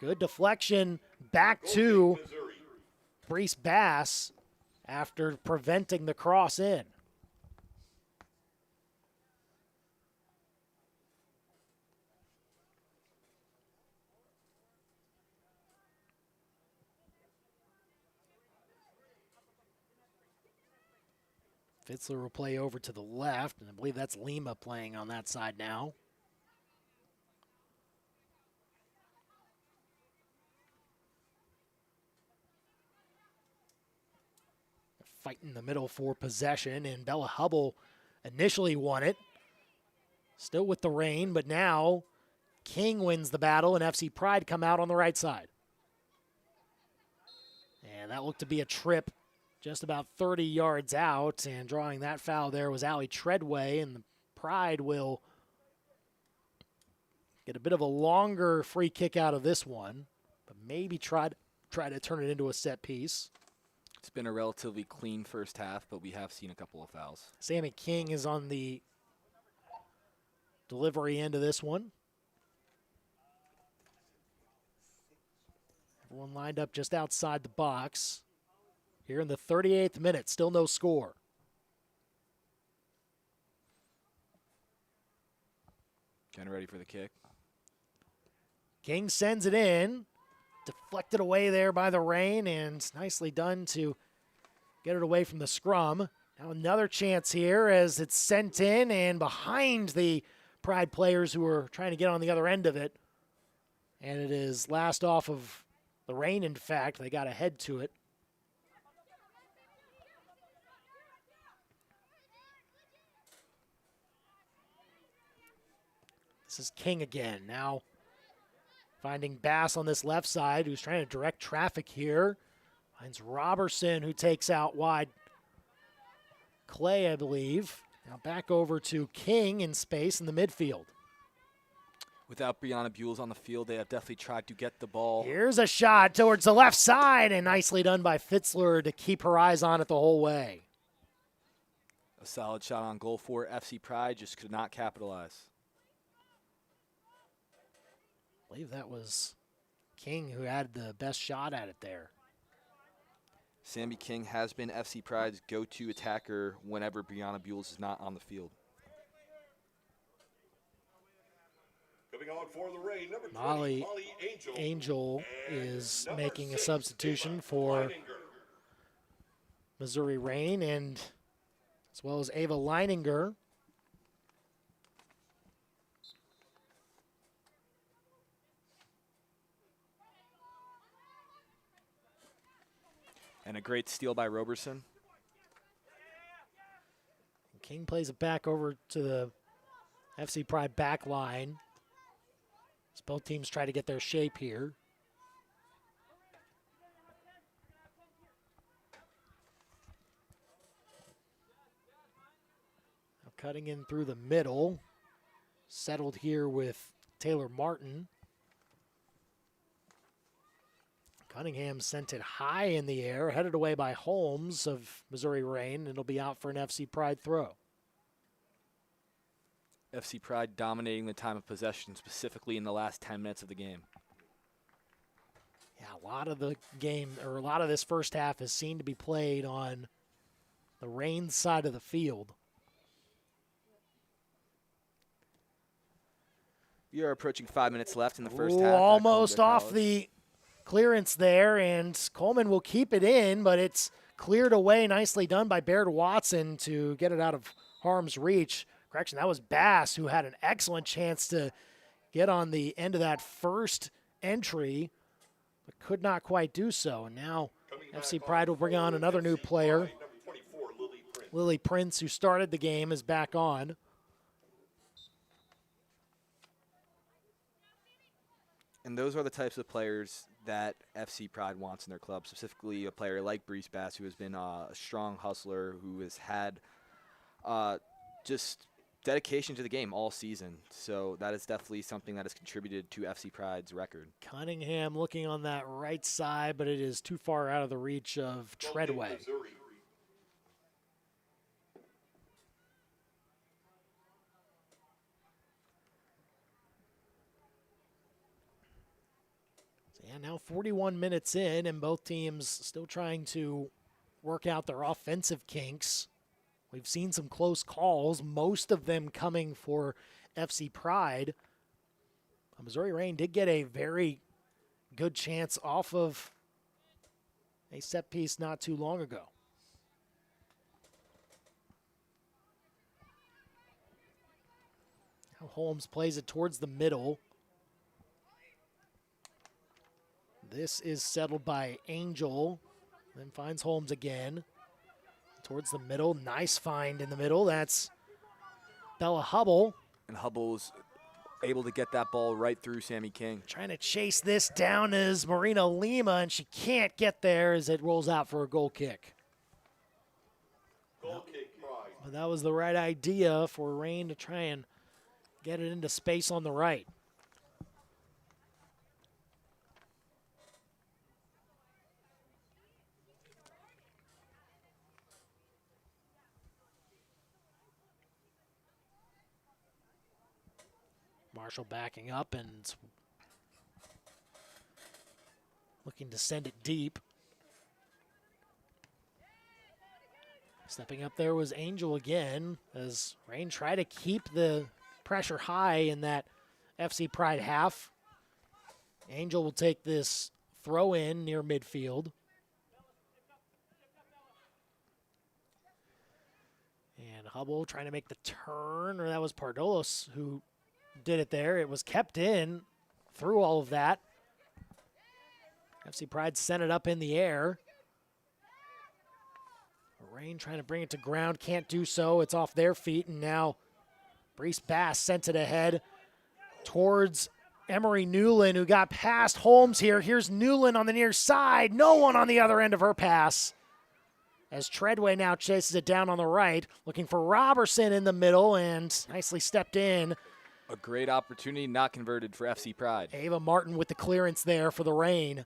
Good deflection back to Missouri. Brees Bass after preventing the cross in. Fitzler will play over to the left, and I believe that's Lima playing on that side now. Fight in the middle for possession, and Bella Hubble initially won it. Still with the Rain, but now King wins the battle, and FC Pride come out on the right side. And that looked to be a trip just about 30 yards out, and drawing that foul there was Allie Treadway, and the Pride will get a bit of a longer free kick out of this one, but maybe try to turn it into a set piece. It's been a relatively clean first half, but we have seen a couple of fouls. Sammy King is on the delivery end of this one. Everyone lined up just outside the box. Here in the 38th minute, still no score. Getting ready for the kick. King sends it in. Deflected away there by the Rain, and nicely done to get it away from the scrum. Now another chance here as it's sent in and behind the Pride players who are trying to get on the other end of it. And it is last off of the Rain, in fact. They got ahead to it. This is King again. Now finding Bass on this left side, who's trying to direct traffic here. Finds Robertson, who takes out wide Clay, I believe. Now back over to King in space in the midfield. Without Brianna Buell on the field, they have definitely tried to get the ball. Here's a shot towards the left side, and nicely done by Fitzler to keep her eyes on it the whole way. A solid shot on goal for FC Pride, just could not capitalize. I believe that was King who had the best shot at it there. Sammy King has been FC Pride's go-to attacker whenever Brianna Buell is not on the field. Coming on for the Rain, number 20, Molly Angel. Angel And is number making a 6, substitution Ava for Leininger. Missouri Rain, and as well as Ava Leininger. And a great steal by Robertson. King plays it back over to the FC Pride back line. As both teams try to get their shape here. Now cutting in through the middle. Settled here with Taylor Martin. Cunningham sent it high in the air, headed away by Holmes of Missouri Rain, and it'll be out for an FC Pride throw. FC Pride dominating the time of possession, specifically in the last 10 minutes of the game. Yeah, a lot of the game, or a lot of this first half is seen to be played on the Rain side of the field. We are approaching 5 minutes left in the first Ooh, half. almost off College. the clearance there, and Coleman will keep it in, but it's cleared away. Nicely done by Baird Watson to get it out of harm's reach. Correction, that was Bass who had an excellent chance to get on the end of that first entry, but could not quite do so. And now FC Pride will bring on another new player. Number 24, Lily Prince. Lily Prince, who started the game, is back on. And those are the types of players that FC Pride wants in their club, specifically a player like Brees Bass, who has been a strong hustler, who has had just dedication to the game all season. So that is definitely something that has contributed to FC Pride's record. Cunningham looking on that right side, but it is too far out of the reach of Treadway. Missouri. And now 41 minutes in, and both teams still trying to work out their offensive kinks. We've seen some close calls, most of them coming for FC Pride. Missouri Rain did get a very good chance off of a set piece not too long ago. Now Holmes plays it towards the middle. This is settled by Angel, then finds Holmes again. Towards the middle, nice find in the middle. That's Bella Hubble. And Hubble's able to get that ball right through Sammy King. Trying to chase this down is Marina Lima, and she can't get there as it rolls out for a goal kick. Goal kick, Pride. But that was the right idea for Rain to try and get it into space on the right. Marshall backing up and looking to send it deep. Stepping up there was Angel again as Rain tried to keep the pressure high in that FC Pride half. Angel will take this throw in near midfield. And Hubble trying to make the turn, or that was Pardolos who did it there. It was kept in through all of that. FC Pride sent it up in the air. Rain trying to bring it to ground, can't do so. It's off their feet, and now Brees Bass sent it ahead towards Emery Newland, who got past Holmes here. Here's Newland on the near side. No one on the other end of her pass. As Treadway now chases it down on the right, looking for Robertson in the middle, and nicely stepped in. A great opportunity not converted for FC Pride. Ava Martin with the clearance there for the Rain.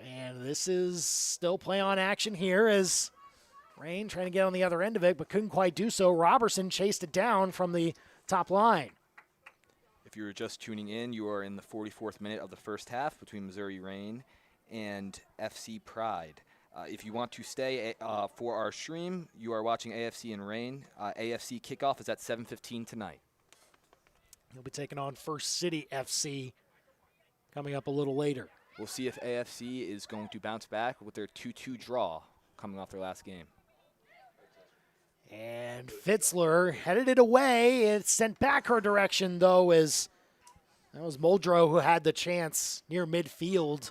And this is still play on action here as Rain trying to get on the other end of it, but couldn't quite do so. Robertson chased it down from the top line. If you were just tuning in, you are in the 44th minute of the first half between Missouri Rain and FC Pride. If you want to stay for our stream, you are watching AFC and Rain. AFC kickoff is at 7:15 tonight. He'll be taking on First City FC coming up a little later. We'll see if AFC is going to bounce back with their 2-2 draw coming off their last game. And Fitzler headed it away. It's sent back her direction, though, as that was Muldrow who had the chance near midfield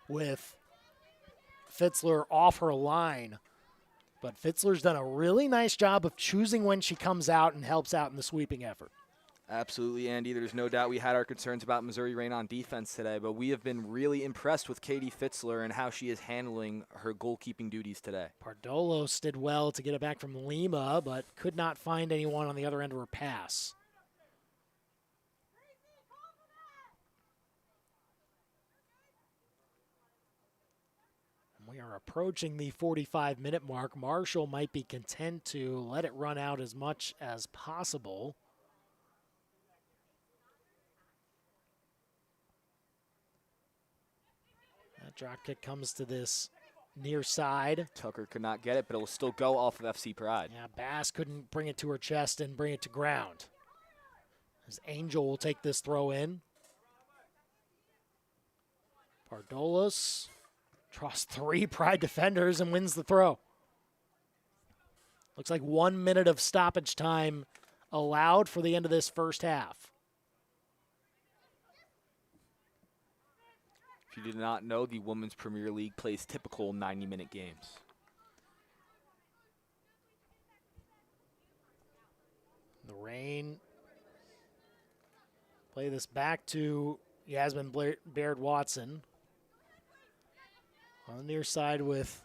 with Fitzler off her line. But Fitzler's done a really nice job of choosing when she comes out and helps out in the sweeping effort. Absolutely, Andy. There's no doubt we had our concerns about Missouri Rain on defense today, but we have been really impressed with Katie Fitzler and how she is handling her goalkeeping duties today. Pardolos did well to get it back from Lima, but could not find anyone on the other end of her pass. And we are approaching the 45-minute mark. Marshall might be content to let it run out as much as possible. That drop kick comes to this near side. Tucker could not get it, but it will still go off of FC Pride. Yeah, Bass couldn't bring it to her chest and bring it to ground. As Angel will take this throw in. Pardolos draws 3 Pride defenders and wins the throw. Looks like 1 minute of stoppage time allowed for the end of this first half. If you did not know, the Women's Premier League plays typical 90-minute games. The Rain play this back to Yasmin Baird-Watson. On the near side with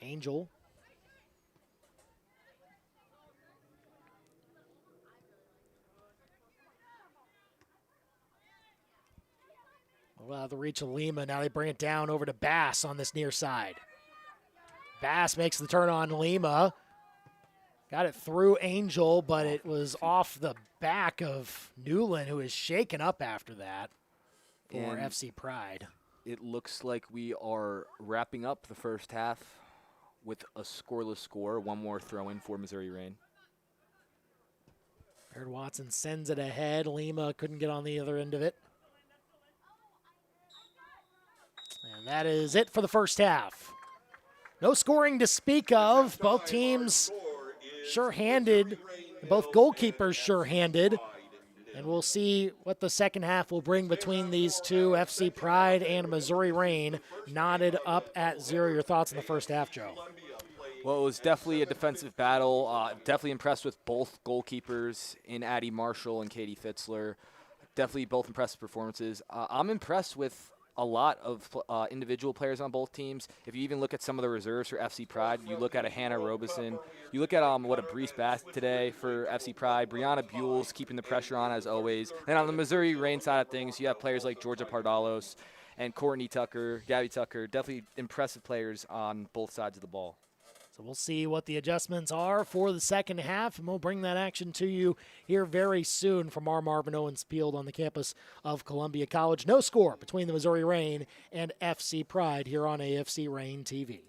Angel. Well, the reach of Lima. Now they bring it down over to Bass on this near side. Bass makes the turn on Lima. Got it through Angel, but it was off the back of Newland, who is shaken up after that for And FC Pride. it looks like we are wrapping up the first half with a scoreless score. One more throw-in for Missouri Rain. Baird-Watson sends it ahead. Lima couldn't get on the other end of it. And that is it for the first half. No scoring to speak of. Both teams sure-handed. Both goalkeepers sure-handed. And we'll see what the second half will bring between these two, FC Pride and Missouri Rain, knotted up at 0. Your thoughts on the first half, Joe? Well, it was definitely a defensive battle. Definitely impressed with both goalkeepers in Addie Marshall and Katie Fitzler. Definitely both impressive performances. I'm impressed with a lot of individual players on both teams. If you even look at some of the reserves for FC Pride, you look at a Hannah Robeson. You look at a Brees Bass today for FC Pride. Brianna Buell's keeping the pressure on as always. And on the Missouri Rain side of things, you have players like Georgia Pardalos and Courtney Tucker, Gabby Tucker. Definitely impressive players on both sides of the ball. So we'll see what the adjustments are for the second half, and we'll bring that action to you here very soon from our Marvin Owens Field on the campus of Columbia College. No score between the Missouri Rain and FC Pride here on AFC Rain TV.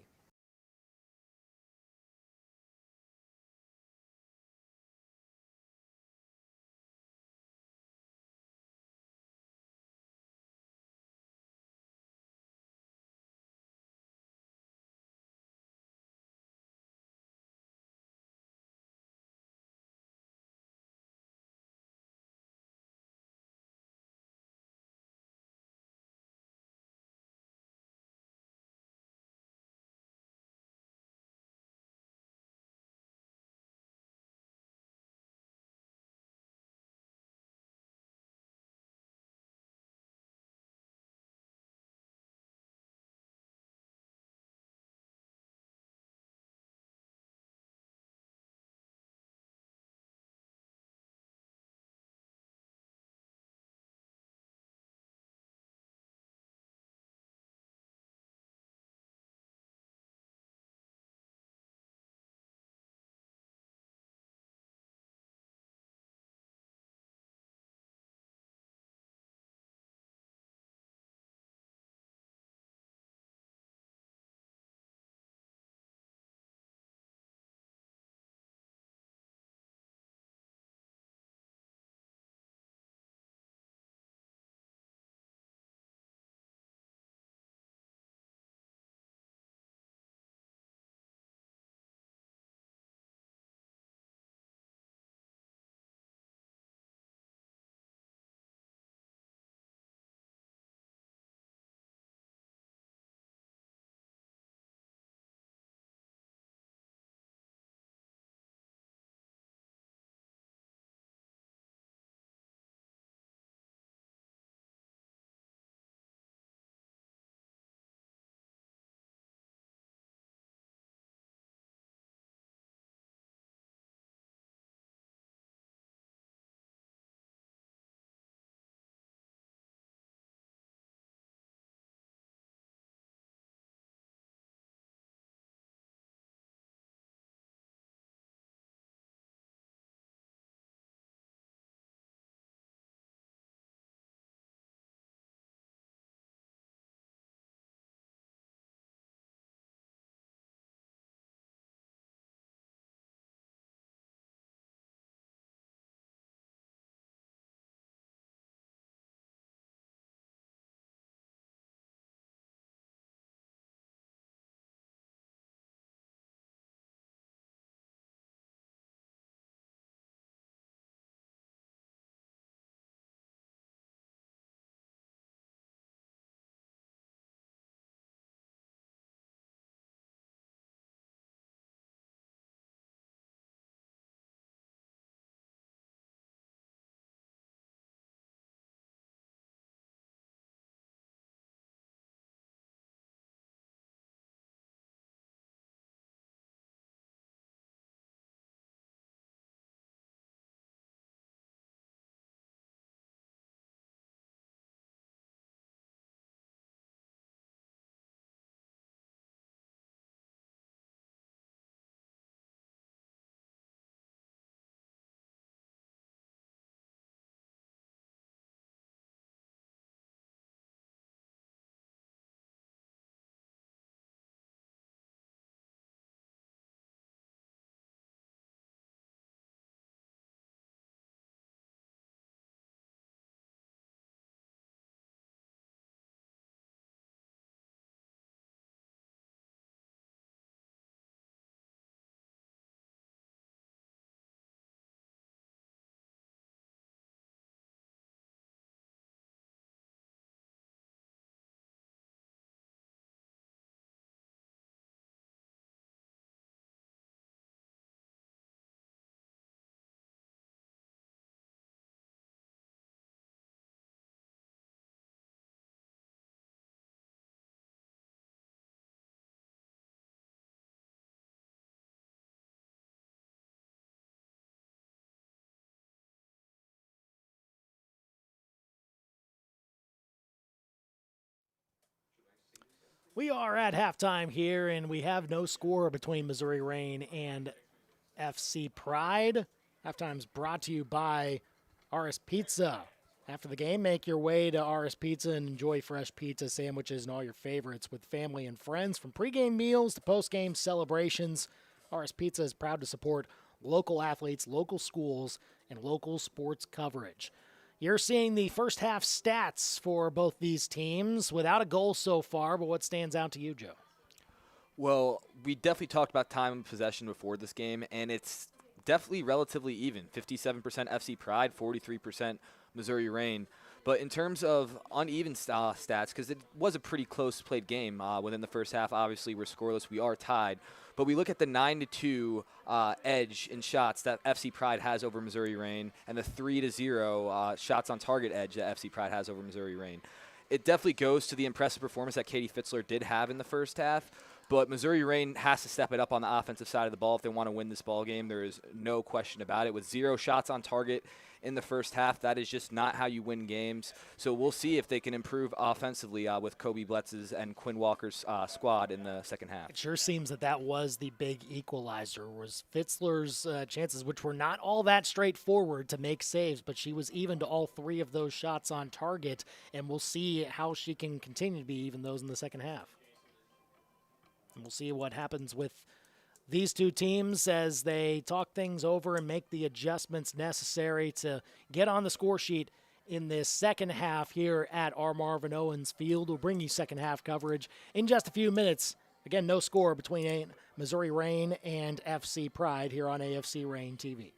We are at halftime here, and we have no score between Missouri Reign and FC Pride. Halftime's brought to you by RS Pizza. After the game, make your way to RS Pizza and enjoy fresh pizza, sandwiches, and all your favorites with family and friends. From pregame meals to postgame celebrations, RS Pizza is proud to support local athletes, local schools, and local sports coverage. You're seeing the first half stats for both these teams without a goal so far, but what stands out to you, Joe? Well, we definitely talked about time of possession before this game, and it's definitely relatively even. 57% FC Pride, 43% Missouri Reign. But in terms of uneven stats, because it was a pretty close played game within the first half, obviously we're scoreless, we are tied. But we look at the 9-2 edge in shots that FC Pride has over Missouri Reign and the 3-0 shots on target edge that FC Pride has over Missouri Reign. It definitely goes to the impressive performance that Katie Fitzler did have in the first half. But Missouri Reign has to step it up on the offensive side of the ball if they want to win this ball game. There is no question about it. With 0 shots on target in the first half, that is just not how you win games. So we'll see if they can improve offensively with Kobe Bletz's and Quinn Walker's squad in the second half. It sure seems that was the big equalizer, was Fitzler's chances, which were not all that straightforward to make saves, but she was even to all 3 of those shots on target, and we'll see how she can continue to be even those in the second half. And we'll see what happens with these two teams as they talk things over and make the adjustments necessary to get on the score sheet in this second half here at our Marvin Owens Field. We'll bring you second half coverage in just a few minutes. Again, no score between Missouri Reign and FC Pride here on AFC Reign TV.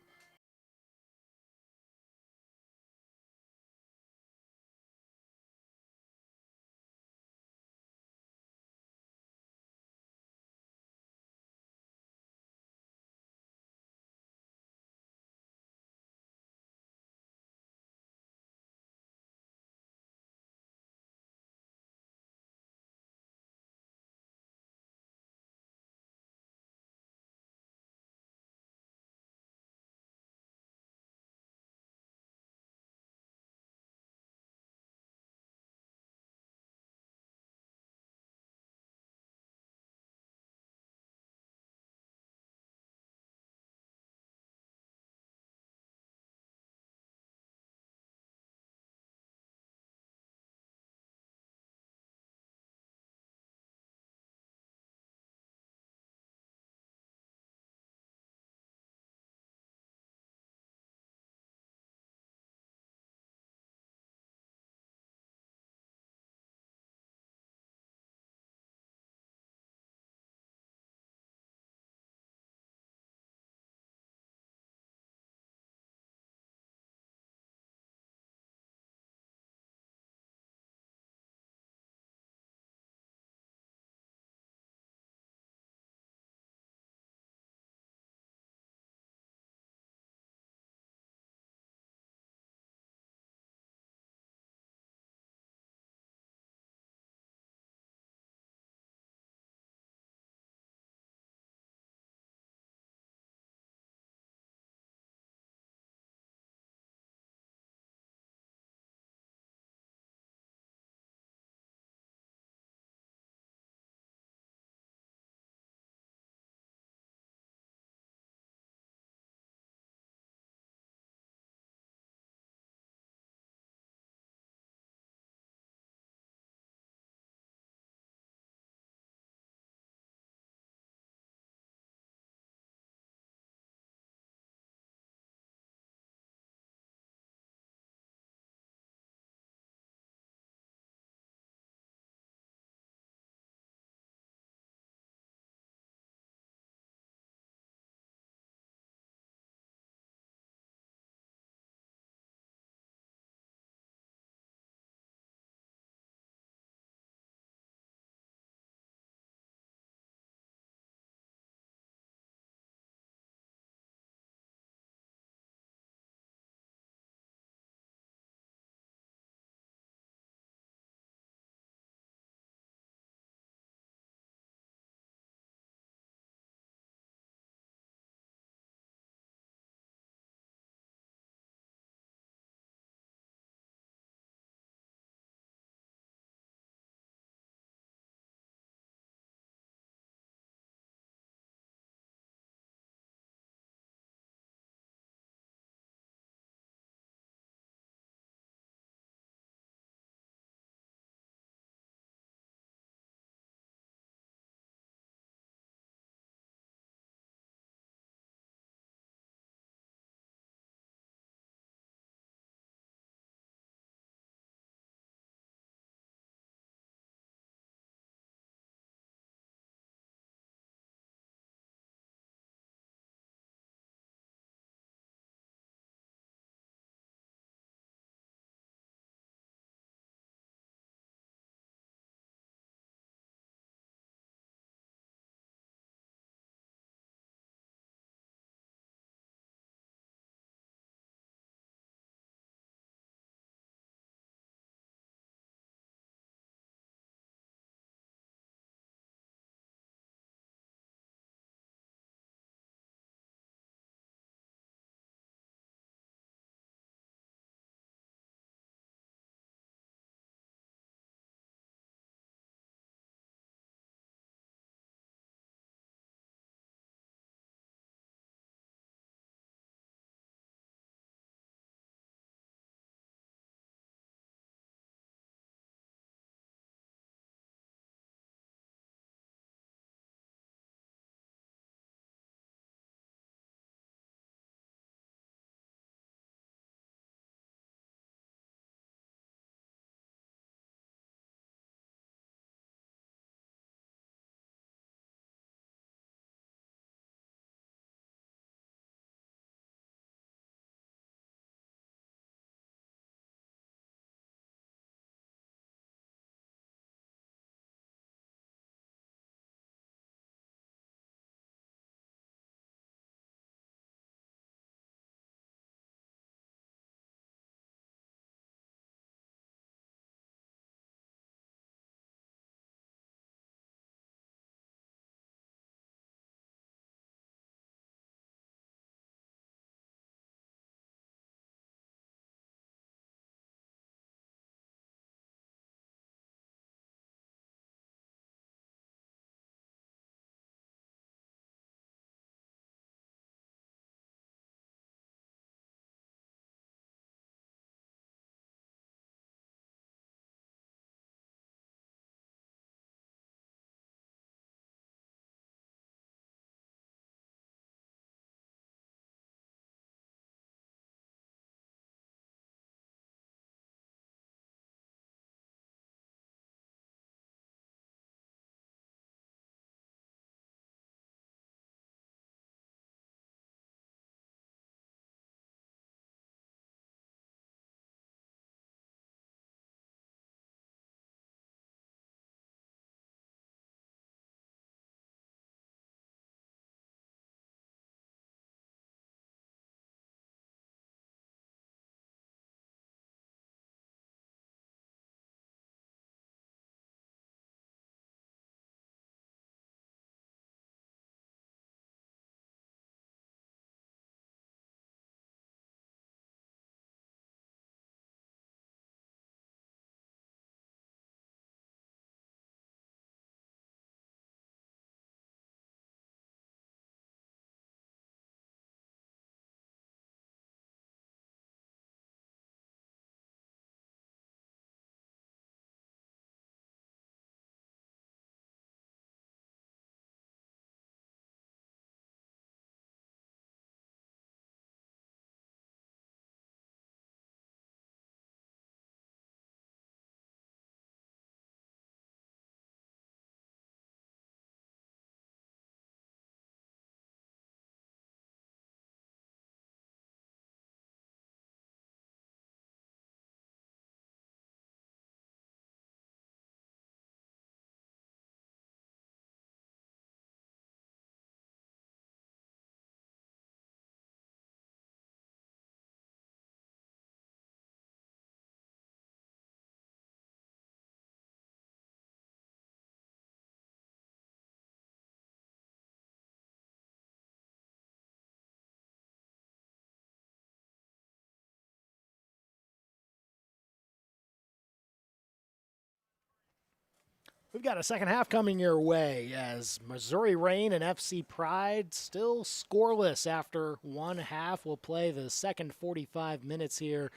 We've got a second half coming your way as Missouri Rain and FC Pride still scoreless after one half. We'll play the second 45 minutes here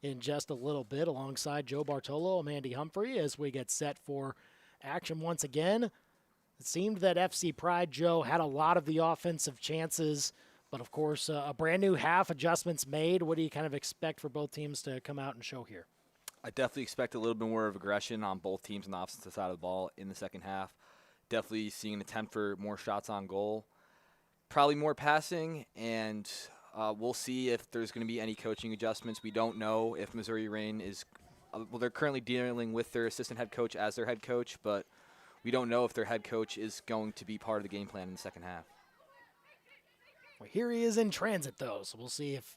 in just a little bit alongside Joe Bartolo and Andy Humphrey as we get set for action once again. It seemed that FC Pride, Joe, had a lot of the offensive chances, but of course a brand new half, adjustments made. What do you kind of expect for both teams to come out and show here? I definitely expect a little bit more of aggression on both teams on the offensive side of the ball in the second half. Definitely seeing an attempt for more shots on goal. Probably more passing, and we'll see if there's going to be any coaching adjustments. We don't know if Missouri Rain is well, they're currently dealing with their assistant head coach as their head coach, but we don't know if their head coach is going to be part of the game plan in the second half. Well, here he is in transit, though, so we'll see if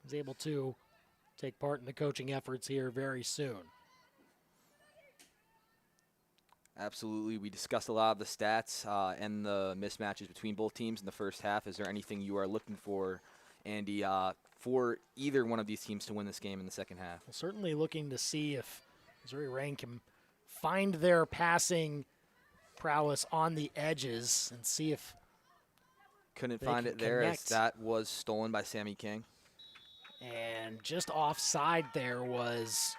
he's able to take part in the coaching efforts here very soon. Absolutely. We discussed a lot of the stats and the mismatches between both teams in the first half. Is there anything you are looking for, Andy, for either one of these teams to win this game in the second half? Well, certainly looking to see if Missouri Rain can find their passing prowess on the edges and see if Couldn't they find can it there as connect. that was stolen by Sammy King. And just offside there was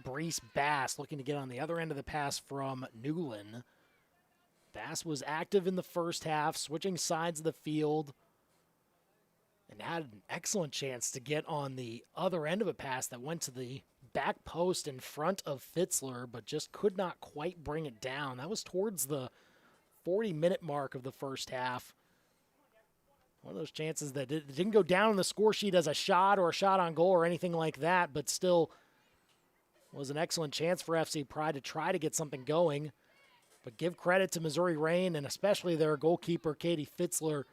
Brees Bass looking to get on the other end of the pass from Newland. Bass was active in the first half, switching sides of the field, and had an excellent chance to get on the other end of a pass that went to the back post in front of Fitzler, but just could not quite bring it down. That was towards the 40-minute mark of the first half. One of those chances that it didn't go down on the score sheet as a shot or a shot on goal or anything like that, but still was an excellent chance for FC Pride to try to get something going. But give credit to Missouri Rain and especially their goalkeeper, Katie Fitzler,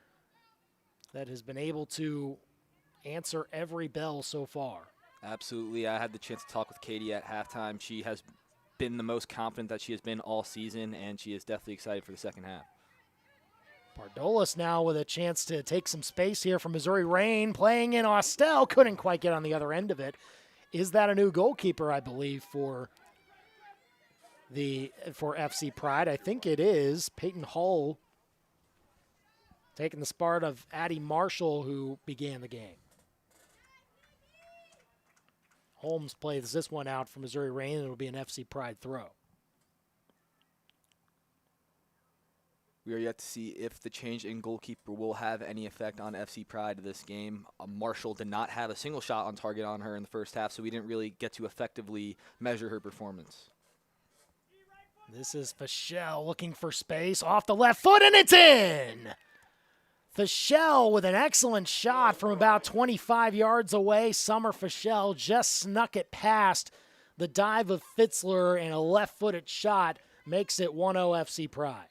that has been able to answer every bell so far. Absolutely. I had the chance to talk with Katie at halftime. She has been the most confident that she has been all season, and she is definitely excited for the second half. Pardolis now with a chance to take some space here from Missouri Rain, playing in Austell, couldn't quite get on the other end of it. Is that a new goalkeeper, I believe, for FC Pride? I think it is. Peyton Hull taking the spot of Addie Marshall, who began the game. Holmes plays this one out for Missouri Rain, and it'll be an FC Pride throw. We are yet to see if the change in goalkeeper will have any effect on FC Pride this game. Marshall did not have a single shot on target on her in the first half, so we didn't really get to effectively measure her performance. This is Fischel looking for space off the left foot, and it's in! Fischel with an excellent shot from about 25 yards away. Summer Fischel just snuck it past the dive of Fitzler, and a left-footed shot makes it 1-0 FC Pride.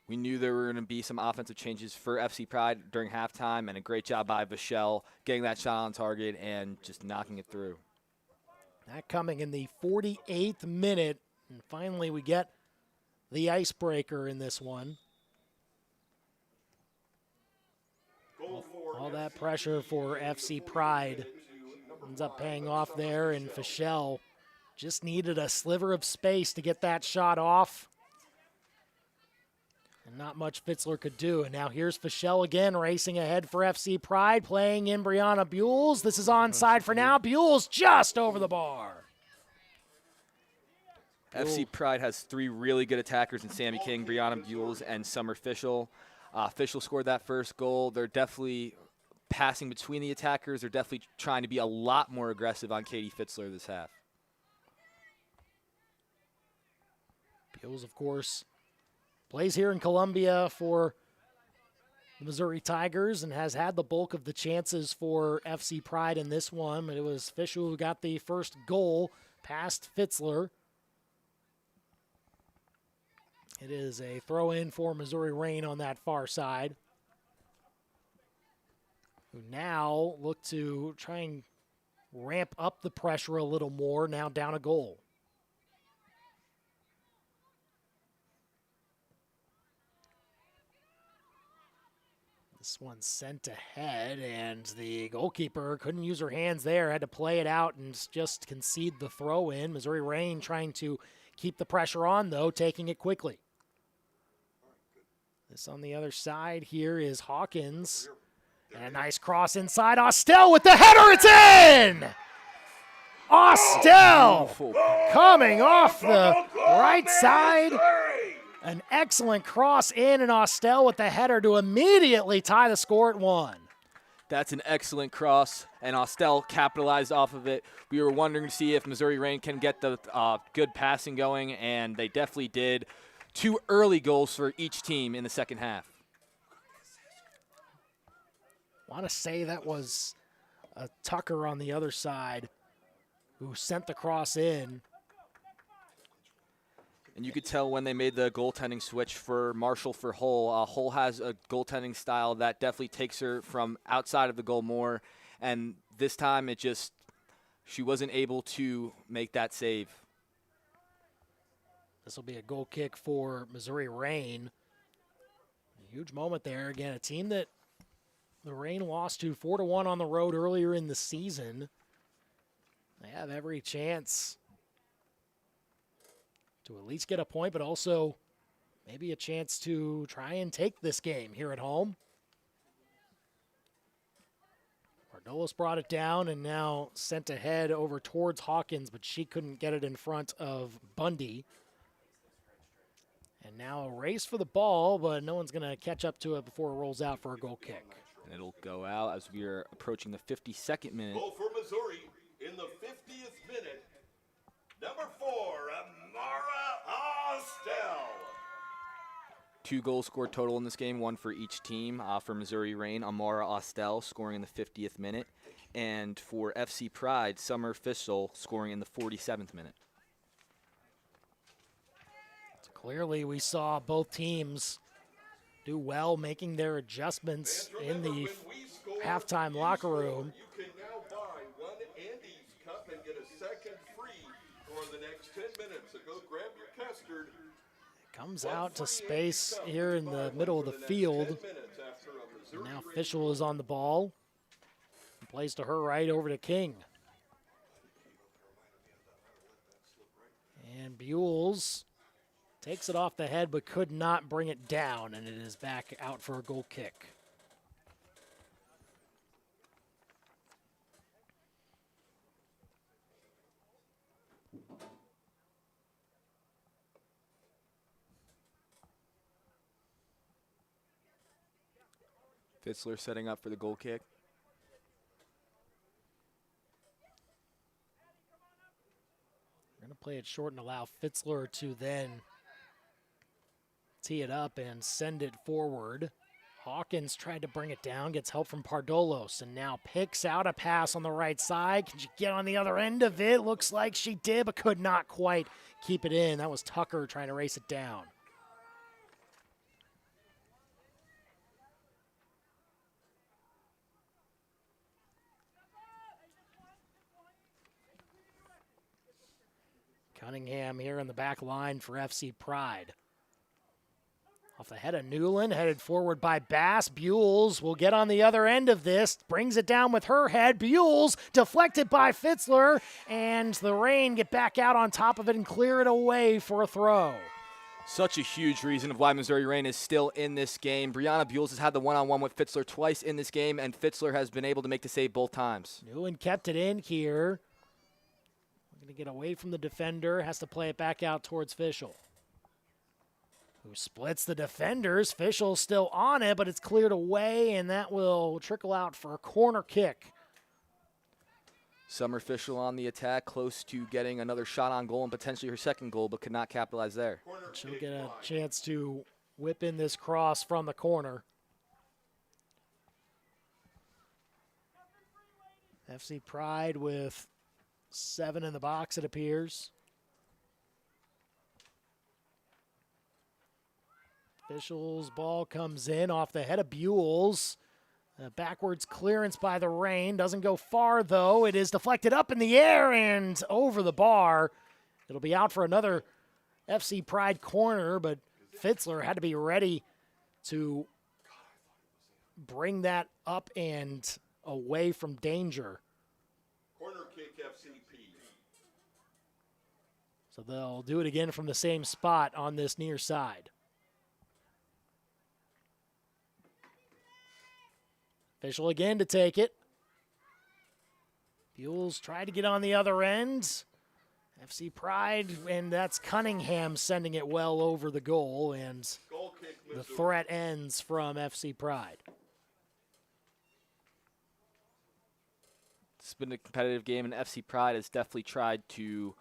We knew there were going to be some offensive changes for FC Pride during halftime, and a great job by Vachelle getting that shot on target and just knocking it through. That coming in the 48th minute, and finally we get the icebreaker in this one. All that pressure for FC Pride ends up paying off there, and Fischel just needed a sliver of space to get that shot off. And not much Fitzler could do. And now here's Fischel again, racing ahead for FC Pride, playing in Brianna Buell. This is onside for now. Buell's just over the bar. FC Pride has three really good attackers in Sammy King, Brianna Buell, and Summer Fischel. Fischel scored that first goal. They're definitely passing between the attackers. They're definitely trying to be a lot more aggressive on Katie Fitzler this half. Buell, of course, plays here in Columbia for the Missouri Tigers and has had the bulk of the chances for FC Pride in this one. It was Fischel who got the first goal past Fitzler. It is a throw-in for Missouri Rain on that far side, who now look to try and ramp up the pressure a little more, now down a goal. This one sent ahead, and the goalkeeper couldn't use her hands there, had to play it out and just concede the throw-in. Missouri Rain trying to keep the pressure on, though, taking it quickly. This on the other side here is Hawkins. And a nice cross inside. Austell with the header. It's in! Austell coming off the right side. An excellent cross in, and Austell with the header to immediately tie the score at 1. That's an excellent cross, and Austell capitalized off of it. We were wondering to see if Missouri Reign can get the good passing going, and they definitely did. 2 early goals for each team in the second half. I want to say that was Tucker on the other side who sent the cross in. And you could tell when they made the goaltending switch for Marshall for Hull. Hull has a goaltending style that definitely takes her from outside of the goal more. And this time she wasn't able to make that save. This will be a goal kick for Missouri Reign. A huge moment there. Again, a team that the Reign lost to 4-1 on the road earlier in the season. They have every chance to at least get a point, but also maybe a chance to try and take this game here at home. Pardolos brought it down and now sent ahead over towards Hawkins, but she couldn't get it in front of Bundy. And now a race for the ball, but no one's going to catch up to it before it rolls out for a goal kick. And it'll go out as we are approaching the 52nd minute. Goal for Missouri in the 50th minute. Number 4, Amara Austell. 2 goals scored total in this game, 1 for each team. For Missouri Reign, Amara Austell scoring in the 50th minute. And for FC Pride, Summer Fissel scoring in the 47th minute. So clearly we saw both teams do well making their adjustments in the halftime locker room. You can now buy one Andy's cup and get a second free for the next 10 minutes. So go grab your custard. Comes out to space here in the middle of the field. And now Fischel is on the ball. Plays to her right over to King. And Buell takes it off the head but could not bring it down, and it is back out for a goal kick. Fitzler setting up for the goal kick. We're going to play it short and allow Fitzler to then tee it up and send it forward. Hawkins tried to bring it down, gets help from Pardolos, and now picks out a pass on the right side. Can she get on the other end of it? Looks like she did, but could not quite keep it in. That was Tucker trying to race it down. Cunningham here in the back line for FC Pride. Off the head of Newland, headed forward by Bass. Buell will get on the other end of this, brings it down with her head. Buell deflected by Fitzler, and the Reign get back out on top of it and clear it away for a throw. Such a huge reason of why Missouri Reign is still in this game. Brianna Buell has had the one-on-one with Fitzler twice in this game, and Fitzler has been able to make the save both times. Newland kept it in here. Going to get away from the defender, has to play it back out towards Fischel, who splits the defenders. Fischel still on it, but it's cleared away, and that will trickle out for a corner kick. Summer Fischel on the attack, close to getting another shot on goal and potentially her second goal, but could not capitalize there. She'll get a chance to whip in this cross from the corner. FC Pride with 7 in the box, it appears. Fischel's ball comes in off the head of Buell's. Backwards clearance by the Reign. Doesn't go far, though. It is deflected up in the air and over the bar. It'll be out for another FC Pride corner, but Fitzler had to be ready to bring that up and away from danger. Corner kick FCP. So they'll do it again from the same spot on this near side. Official again to take it. Buell's tried to get on the other end. FC Pride, and that's Cunningham sending it well over the goal, and Goal kick, the Missouri. threat ends from FC Pride. It's been a competitive game, and FC Pride has definitely tried to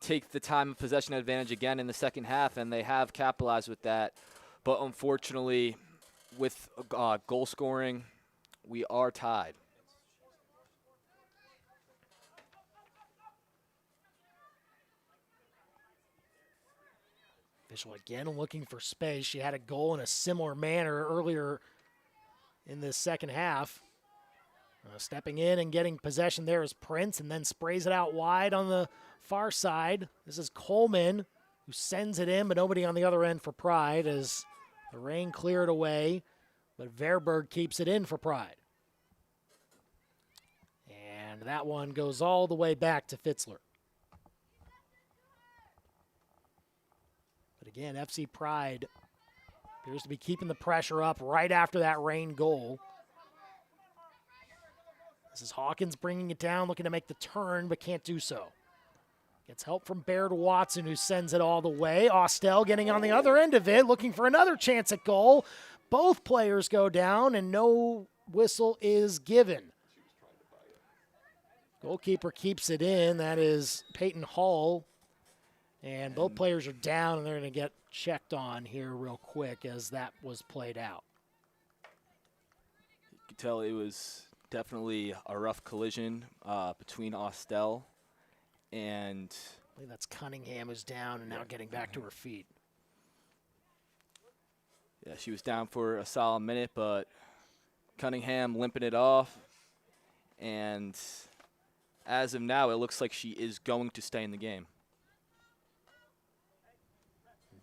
take the time of possession advantage again in the second half, and they have capitalized with that. But unfortunately, with goal scoring, we are tied. Official again looking for space. She had a goal in a similar manner earlier in this second half. Stepping in and getting possession there is Prince, and then sprays it out wide on the far side. This is Coleman, who sends it in, but nobody on the other end for Pride as the rain cleared away. But Verberg keeps it in for Pride. And that one goes all the way back to Fitzler. But again, FC Pride appears to be keeping the pressure up right after that rain goal. This is Hawkins bringing it down, looking to make the turn, but can't do so. Gets help from Baird Watson, who sends it all the way. Austell getting on the other end of it, looking for another chance at goal. Both players go down, and no whistle is given. Goalkeeper keeps it in. That is Peyton Hall. And both players are down, and they're going to get checked on here real quick as that was played out. You could tell it was definitely a rough collision between Austell and I believe that's Cunningham who's down and now getting back to her feet. yeah, she was down for a solid minute, but Cunningham limping it off. And as of now, it looks like she is going to stay in the game.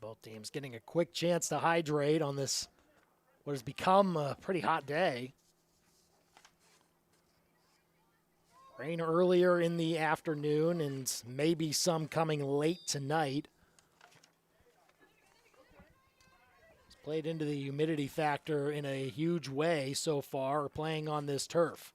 Both teams getting a quick chance to hydrate on this, what has become a pretty hot day. Rain earlier in the afternoon and maybe some coming late tonight. It's played into the humidity factor in a huge way so far, playing on this turf.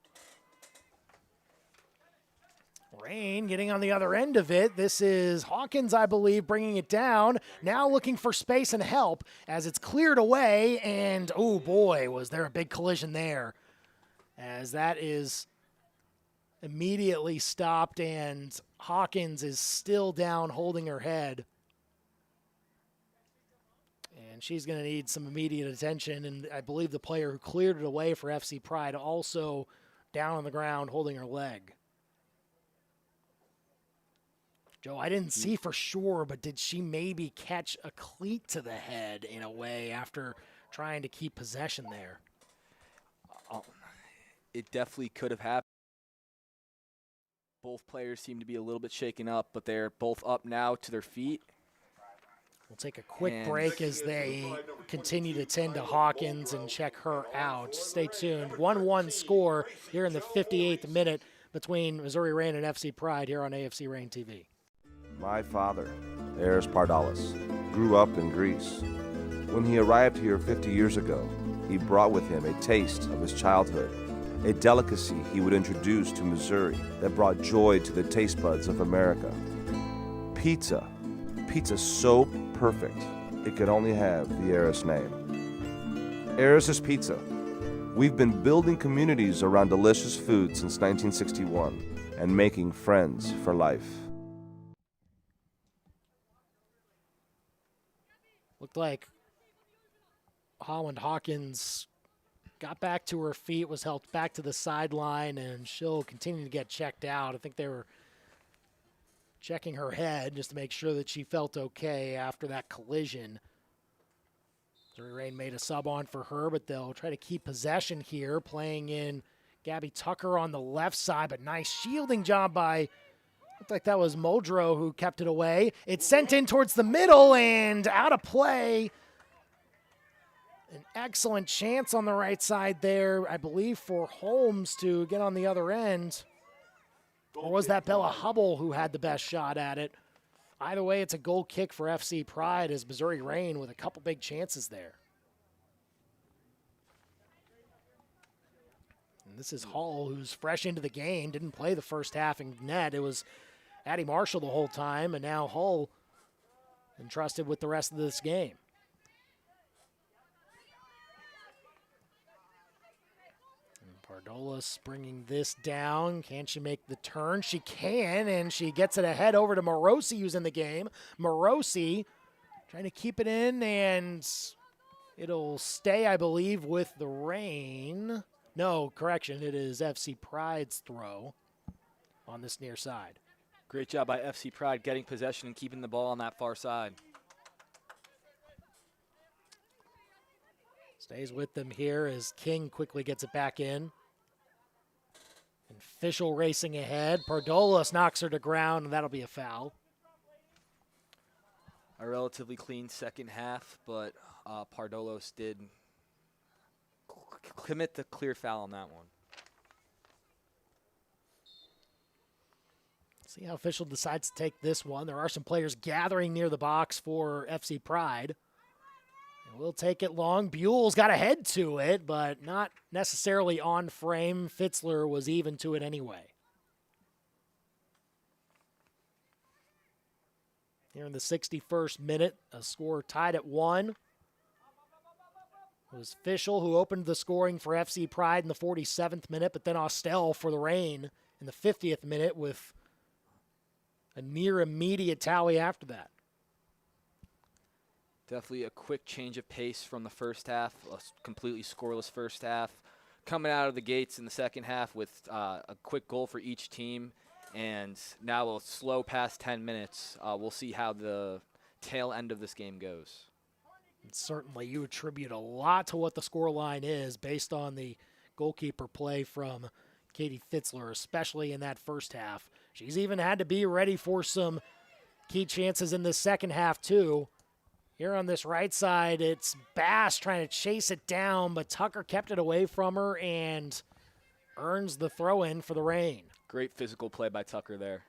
Rain getting on the other end of it. This is Hawkins, I believe, bringing it down. Now looking for space and help as it's cleared away. And, oh boy, was there a big collision there. As that is immediately stopped, and Hawkins is still down holding her head. And she's going to need some immediate attention. And I believe the player who cleared it away for FC Pride also down on the ground holding her leg. Joe, I didn't see for sure, but did she maybe catch a cleat to the head in a way after trying to keep possession there? It definitely could have happened. Both players seem to be a little bit shaken up, but they're both up now to their feet. We'll take a quick And break as they continue to tend to Hawkins and check her out. Stay tuned. 1-1 score here in the 58th minute between Missouri Reign and FC Pride here on AFC Reign TV. My father, Eris Pardalis, grew up in Greece. When he arrived here 50 years ago, he brought with him a taste of his childhood, a delicacy he would introduce to Missouri that brought joy to the taste buds of America. Pizza. Pizza so perfect, it could only have the Eris name. Eris's Pizza. We've been building communities around delicious food since 1961 and making friends for life. Looked like Holland Hawkins got back to her feet, was helped back to the sideline, and she'll continue to get checked out. I think they were checking her head just to make sure that she felt okay after that collision. Missouri Reign made a sub on for her, but they'll try to keep possession here, playing in Gabby Tucker on the left side, but nice shielding job by, looked like that was Muldrow who kept it away. It's sent in towards the middle and out of play. An excellent chance on the right side there, I believe, for Holmes to get on the other end. Or was that Bella Hubble who had the best shot at it? Either way, it's a goal kick for FC Pride as Missouri Rain with a couple big chances there. And this is Hall, who's fresh into the game, didn't play the first half in net. It was Addie Marshall the whole time, and now Hull entrusted with the rest of this game. Pardolis bringing this down. Can she make the turn? She can, and she gets it ahead over to Morosi, who's in the game. Morosi trying to keep it in, and it'll stay, I believe, with the Rain. No, correction, it is FC Pride's throw on this near side. Great job by FC Pride getting possession and keeping the ball on that far side. Stays with them here as King quickly gets it back in. And Fischel racing ahead. Pardolis knocks her to ground, and that'll be a foul. A relatively clean second half, but Pardolos did commit the clear foul on that one. See how Fischel decides to take this one. There are some players gathering near the box for FC Pride. And we'll take it long. Buell's got a head to it, but not necessarily on frame. Fitzler was even to it anyway. Here in the 61st minute, a score tied at 1. It was Fischel who opened the scoring for FC Pride in the 47th minute, but then Austell for the Rain in the 50th minute with a near immediate tally after that. Definitely a quick change of pace from the first half, a completely scoreless first half. Coming out of the gates in the second half with a quick goal for each team, and now we'll slow past 10 minutes. We'll see how the tail end of this game goes. And certainly you attribute a lot to what the scoreline is based on the goalkeeper play from Katie Fitzler, especially in that first half. She's even had to be ready for some key chances in the second half, too. Here on this right side, it's Bass trying to chase it down, but Tucker kept it away from her and earns the throw-in for the Rain. Great physical play by Tucker there.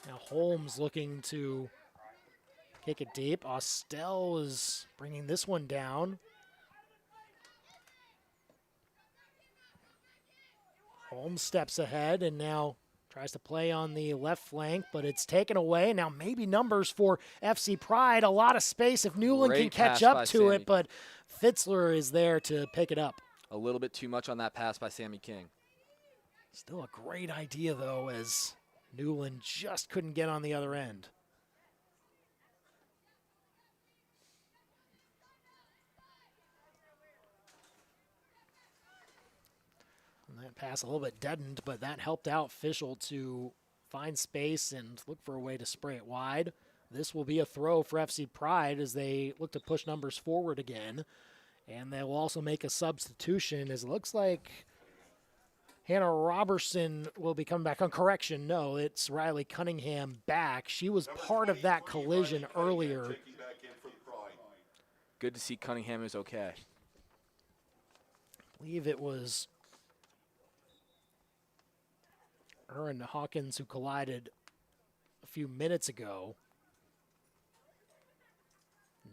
Now Holmes looking to kick it deep. Austell is bringing this one down. Holmes steps ahead and now tries to play on the left flank, but it's taken away. Now maybe numbers for FC Pride. A lot of space if Newland can catch up to it, but Fitzler is there to pick it up. A little bit too much on that pass by Sammy King. Still a great idea, though, as Newland just couldn't get on the other end. And that pass a little bit deadened, but that helped out Fischel to find space and look for a way to spray it wide. This will be a throw for FC Pride as they look to push numbers forward again. And they will also make a substitution as it looks like Hannah Robertson will be coming back on correction. No, it's Riley Cunningham back. She was part of that collision earlier. Good to see Cunningham is okay. I believe it was her and Hawkins who collided a few minutes ago.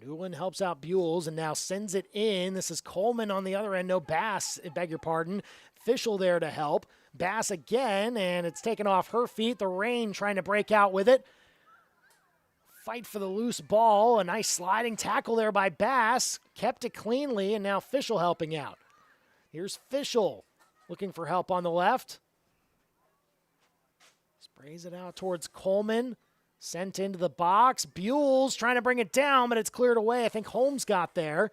Newland helps out Buells and now sends it in. This is Coleman on the other end. No, Bass, beg your pardon. Fischel there to help. Bass again, and it's taken off her feet. The Rain trying to break out with it. Fight for the loose ball. A nice sliding tackle there by Bass. Kept it cleanly, and now Fischel helping out. Here's Fischel looking for help on the left. Sprays it out towards Coleman. Sent into the box. Buells trying to bring it down, but it's cleared away. I think Holmes got there.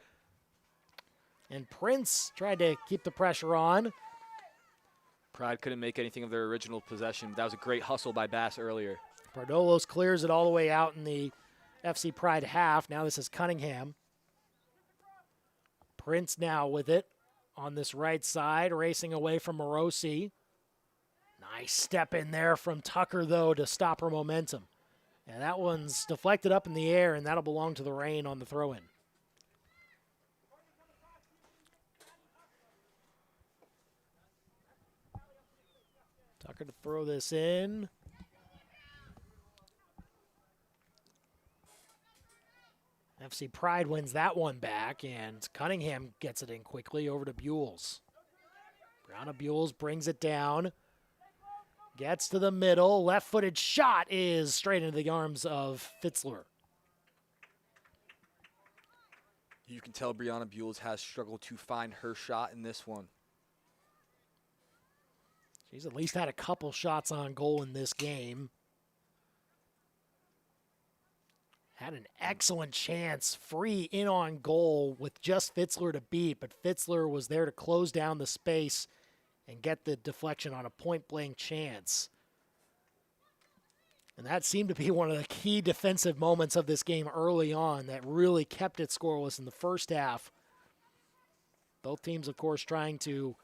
And Prince tried to keep the pressure on. Pride couldn't make anything of their original possession. That was a great hustle by Bass earlier. Pardolos clears it all the way out in the FC Pride half. Now this is Cunningham. Prince now with it on this right side, racing away from Morosi. Nice step in there from Tucker, though, to stop her momentum. And that one's deflected up in the air, and that'll belong to the Rain on the throw-in. Tucker to throw this in. FC Pride wins that one back, and Cunningham gets it in quickly over to Buell. Brianna Buell brings it down, gets to the middle. Left-footed shot is straight into the arms of Fitzler. You can tell Brianna Buell has struggled to find her shot in this one. She's at least had a couple shots on goal in this game. Had an excellent chance, free in on goal with just Fitzler to beat, but Fitzler was there to close down the space and get the deflection on a point-blank chance. And that seemed to be one of the key defensive moments of this game early on that really kept it scoreless in the first half. Both teams, of course, trying to...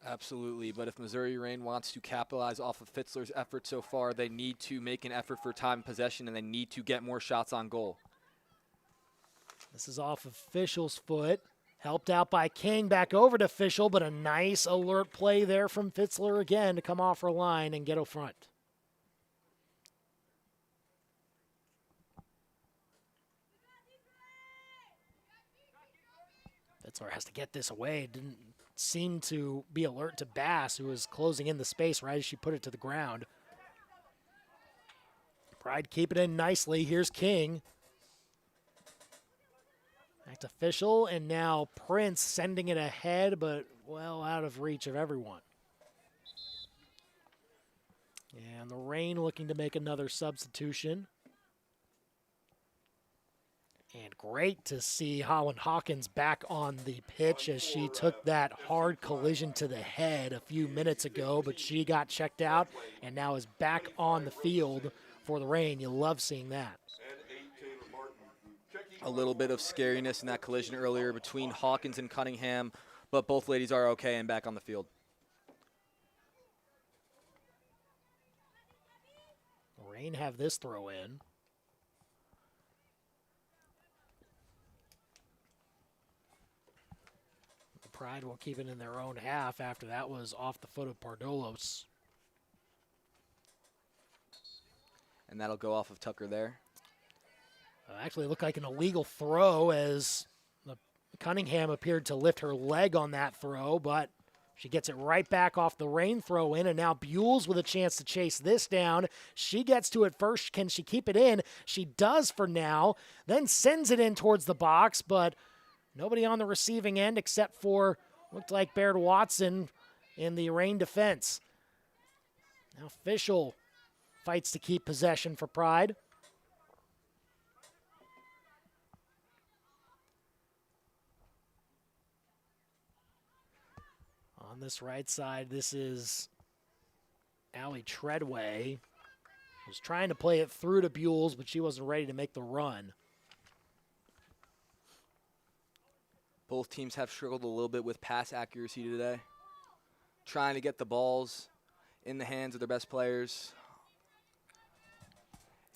Absolutely, but if Missouri Reign wants to capitalize off of Fitzler's effort so far, they need to make an effort for time and possession, and they need to get more shots on goal. This is off of Fischel's foot. Helped out by King, back over to Fischel, but a nice alert play there from Fitzler again to come off her line and get a front. Fitzler has to get this away. Didn't seem to be alert to Bass, who was closing in the space right as she put it to the ground. Pride keep it in nicely. Here's King. Back to Fischel, and now Prince sending it ahead, but well out of reach of everyone. And the Reign looking to make another substitution. And great to see Holland Hawkins back on the pitch as she took that hard collision to the head a few minutes ago, but she got checked out and now is back on the field for the Reign. You love seeing that. A little bit of scariness in that collision earlier between Hawkins and Cunningham, but both ladies are okay and back on the field. The Reign have this throw in. Pride will keep it in their own half after that was off the foot of Pardolos. And that'll go off of Tucker there. Actually, it looked like an illegal throw as Cunningham appeared to lift her leg on that throw, but she gets it right back off the Reign throw in, and now Buell's with a chance to chase this down. She gets to it first. Can she keep it in? She does for now, then sends it in towards the box, but nobody on the receiving end except for, looked like Baird Watson in the Reign defense. Now Fischel fights to keep possession for Pride. On this right side, this is Allie Treadway. Was trying to play it through to Buell's, but she wasn't ready to make the run. Both teams have struggled a little bit with pass accuracy today. Trying to get the balls in the hands of their best players.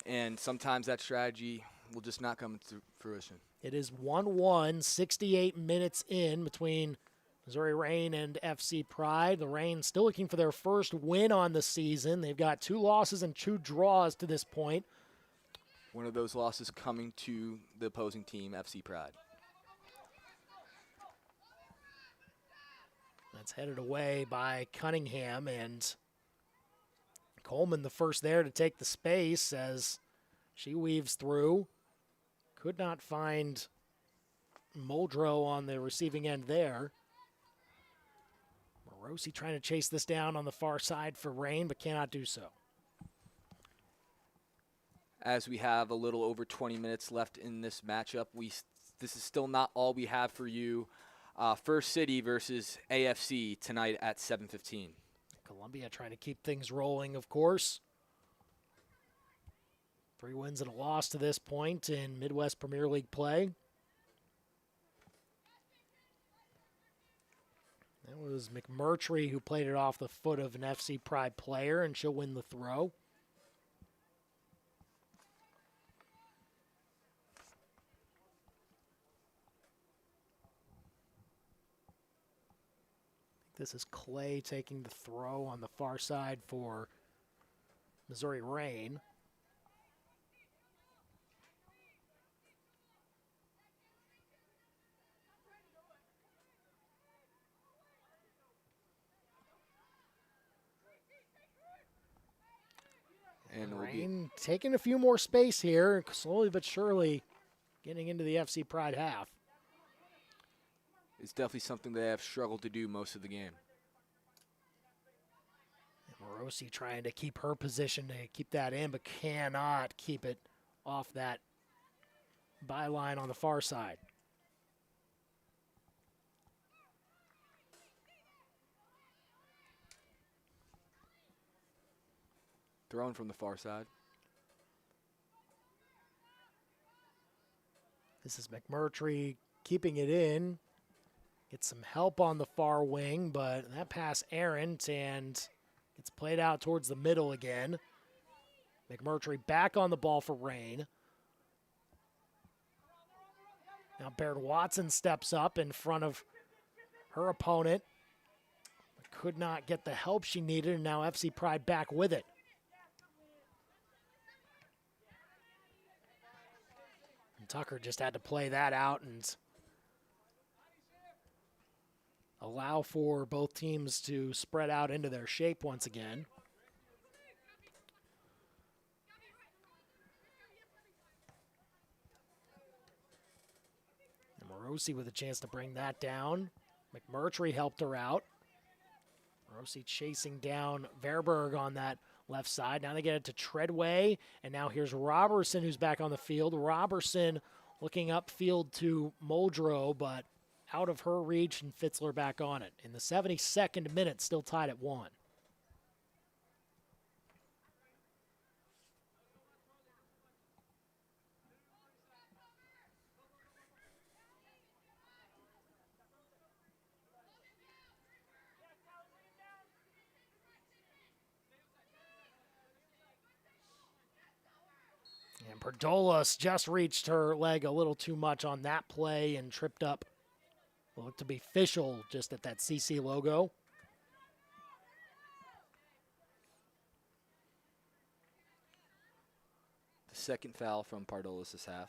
And sometimes that strategy will just not come to fruition. It is 1-1, 68 minutes in between Missouri Reign and FC Pride. The Reign still looking for their first win on the season. They've got 2 losses and 2 draws to this point. One of those losses coming to the opposing team, FC Pride. That's headed away by Cunningham, and Coleman the first there to take the space as she weaves through. Could not find Muldrow on the receiving end there. Morosi trying to chase this down on the far side for Reign, but cannot do so. As we have a little over 20 minutes left in this matchup, this is still not all we have for you. First City versus AFC tonight at 7:15. Columbia trying to keep things rolling, of course. 3 wins and a loss to this point in Midwest Premier League play. That was McMurtry who played it off the foot of an FC Pride player, and she'll win the throw. This is Clay taking the throw on the far side for Missouri Reign. And it will be Rain taking a few more space here, slowly but surely getting into the FC Pride half. it's definitely something they have struggled to do most of the game. Morosi trying to keep her position to keep that in, but cannot keep it off that byline on the far side. Thrown from the far side. This is McMurtry keeping it in. Gets some help on the far wing, but that pass errant and gets played out towards the middle again. McMurtry back on the ball for Rain. Now Baird Watson steps up in front of her opponent. But could not get the help she needed, and now FC Pride back with it. And Tucker just had to play that out and allow for both teams to spread out into their shape once again. And Morosi with a chance to bring that down. McMurtry helped her out. Morosi chasing down Verberg on that left side. Now they get it to Treadway, and now here's Robertson who's back on the field. Robertson looking upfield to Muldrow, but out of her reach, and Fitzler back on it. In the 72nd minute, still tied at 1. And Perdolas just reached her leg a little too much on that play and tripped up. Looked to be Fischel just at that CC logo. The second foul from Pardolis this half.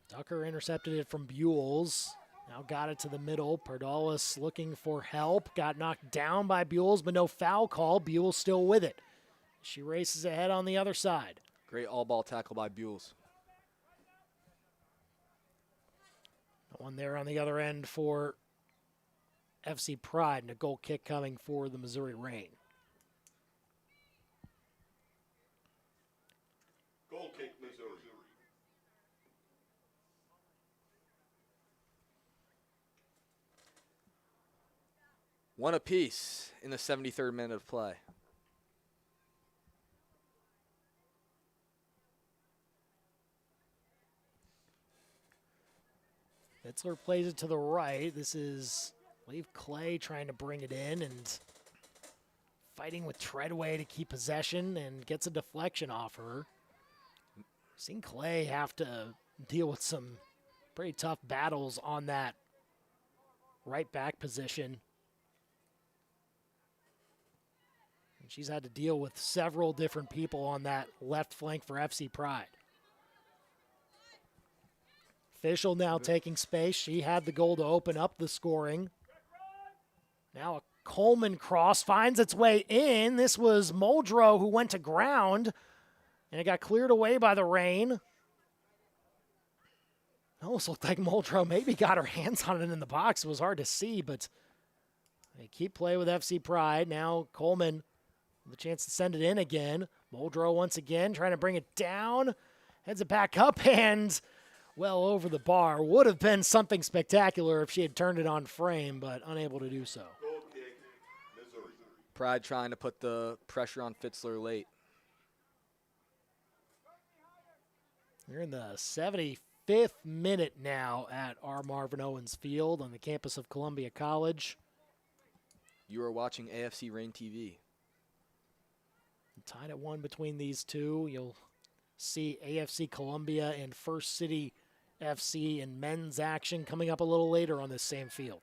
Tucker intercepted it from Buell. Now got it to the middle. Pardolis looking for help. Got knocked down by Buell, but no foul call. Buell still with it. She races ahead on the other side. Great all-ball tackle by Buells. One there on the other end for FC Pride, and a goal kick coming for the Missouri Rain. Goal kick, Missouri. One apiece in the 73rd minute of play. Fitzler plays it to the right. This is, I believe, Clay trying to bring it in and fighting with Treadway to keep possession and gets a deflection off her. Seen Clay have to deal with some pretty tough battles on that right back position. And she's had to deal with several different people on that left flank for FC Pride. Fischel now taking space. She had the goal to open up the scoring. Now a Coleman cross finds its way in. This was Muldrow who went to ground, and it got cleared away by the Rain. It almost looked like Muldrow maybe got her hands on it in the box. It was hard to see, but they keep play with FC Pride. Now Coleman with a chance to send it in again. Muldrow once again trying to bring it down. Heads it back up and well over the bar. Would have been something spectacular if she had turned it on frame, but unable to do so. Goal kick, Missouri. Pride trying to put the pressure on Fitzler late. We're in the 75th minute now at our Marvin Owens Field on the campus of Columbia College. You are watching AFC Rain TV. Tied at 1 between these two. You'll see AFC Columbia and First City FC in men's action coming up a little later on this same field.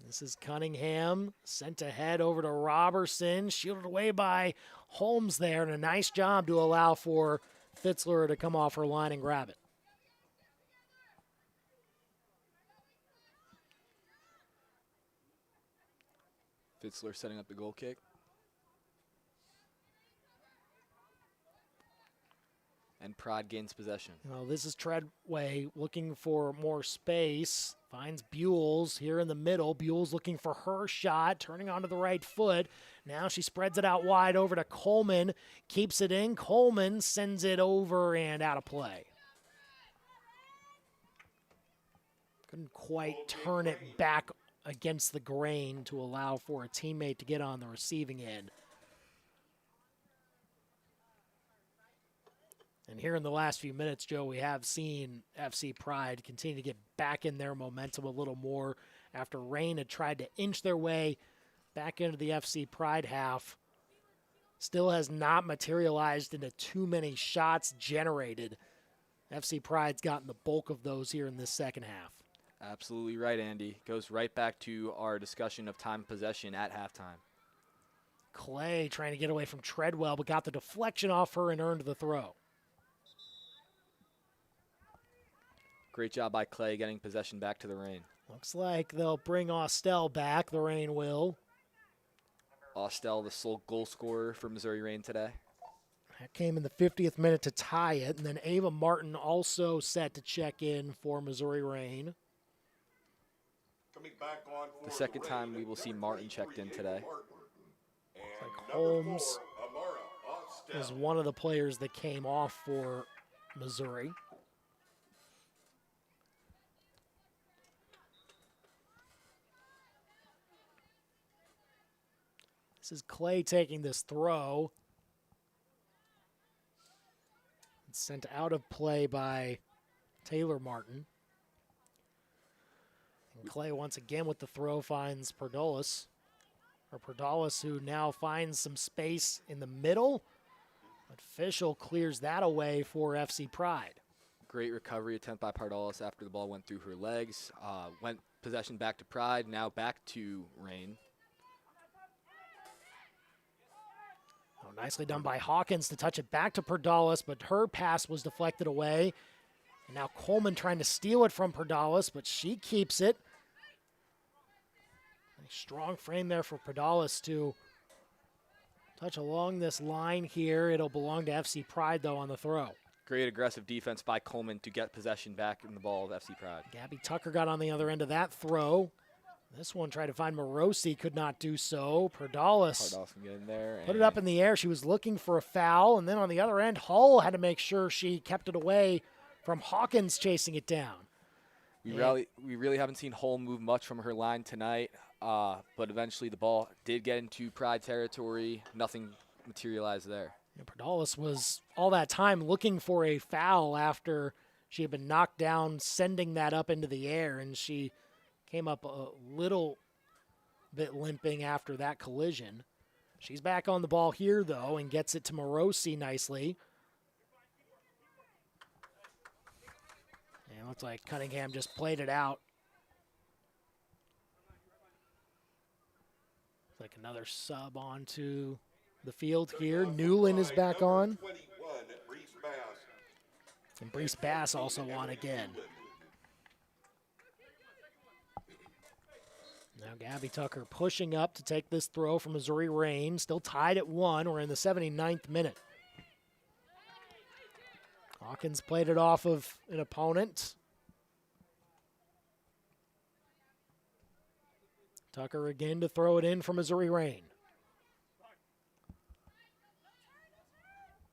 This is Cunningham, sent ahead over to Robertson, shielded away by Holmes there, and a nice job to allow for Fitzler to come off her line and grab it. Fitzler setting up the goal kick. And Pride gains possession. Well, this is Treadway looking for more space. Finds Buells here in the middle. Buells looking for her shot, turning onto the right foot. Now she spreads it out wide over to Coleman. Keeps it in. Coleman sends it over and out of play. Couldn't quite turn it back against the grain to allow for a teammate to get on the receiving end. And here in the last few minutes, Joe, we have seen FC Pride continue to get back in their momentum a little more after Reign had tried to inch their way back into the FC Pride half. Still has not materialized into too many shots generated. FC Pride's gotten the bulk of those here in this second half. Absolutely right, Andy. Goes right back to our discussion of time possession at halftime. Clay trying to get away from Treadwell, but got the deflection off her and earned the throw. Great job by Clay getting possession back to the Reign. Looks like they'll bring Austell back. The Reign will. Austell, the sole goal scorer for Missouri Reign today. That came in the 50th minute to tie it. And then Ava Martin also set to check in for Missouri Reign. Coming back on for The second Reign, time we will see number Martin checked in 23, today. Martin. And like number Holmes 4, Amara Austell. Was one of the players that came off for Missouri. This is Clay taking this throw. It's sent out of play by Taylor Martin. And Clay once again with the throw finds Perdolis. Or Perdolis, who now finds some space in the middle. But Fischel clears that away for FC Pride. Great recovery attempt by Pardalis after the ball went through her legs. Went possession back to Pride, now back to Reign. Oh, nicely done by Hawkins to touch it back to Perdalis, but her pass was deflected away. And now Coleman trying to steal it from Perdalis, but she keeps it. Nice strong frame there for Perdalis to touch along this line here. It'll belong to FC Pride, though, on the throw. Great aggressive defense by Coleman to get possession back in the ball of FC Pride. Gabby Tucker got on the other end of that throw. This one tried to find Morosi, could not do so. Perdalis Pardalis can get in there. put it up in the air. She was looking for a foul, and then on the other end, Hull had to make sure she kept it away from Hawkins chasing it down. We really haven't seen Hull move much from her line tonight, but eventually the ball did get into Pride territory. Nothing materialized there. Perdalis was all that time looking for a foul after she had been knocked down, sending that up into the air, and she came up a little bit limping after that collision. She's back on the ball here, though, and gets it to Morosi nicely. And it looks like Cunningham just played it out. It's like another sub onto the field here. Newland is back on. 21, Brees Bass. And Brees Bass also on again. Now Gabby Tucker pushing up to take this throw from Missouri Reign. Still tied at 1. We're in the 79th minute. Hawkins played it off of an opponent. Tucker again to throw it in for Missouri Reign.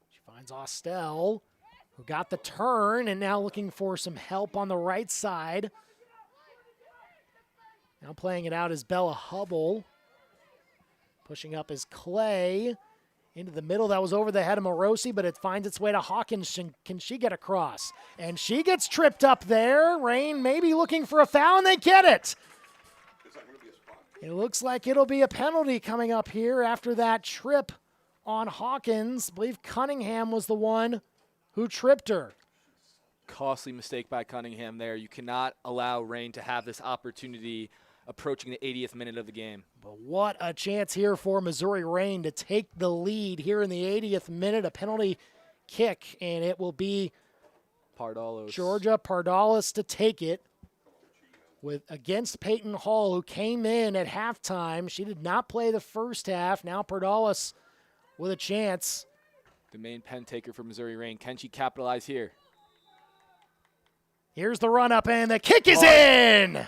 She finds Austell, who got the turn and now looking for some help on the right side. Now playing it out is Bella Hubble. Pushing up is Clay. Into the middle, that was over the head of Morosi, but it finds its way to Hawkins. Can she get across? And she gets tripped up there. Reign maybe looking for a foul, and they get it. Is that going to be a spot? It looks like it'll be a penalty coming up here after that trip on Hawkins. I believe Cunningham was the one who tripped her. Costly mistake by Cunningham there. You cannot allow Reign to have this opportunity approaching the 80th minute of the game. But what a chance here for Missouri Reign to take the lead here in the 80th minute. A penalty kick, and it will be Pardalis. Georgia Pardalis to take it. against Peyton Hall, who came in at halftime. She did not play the first half. Now Pardalis with a chance. The main pen taker for Missouri Rain. Can she capitalize here? Here's the run-up, and the kick is in!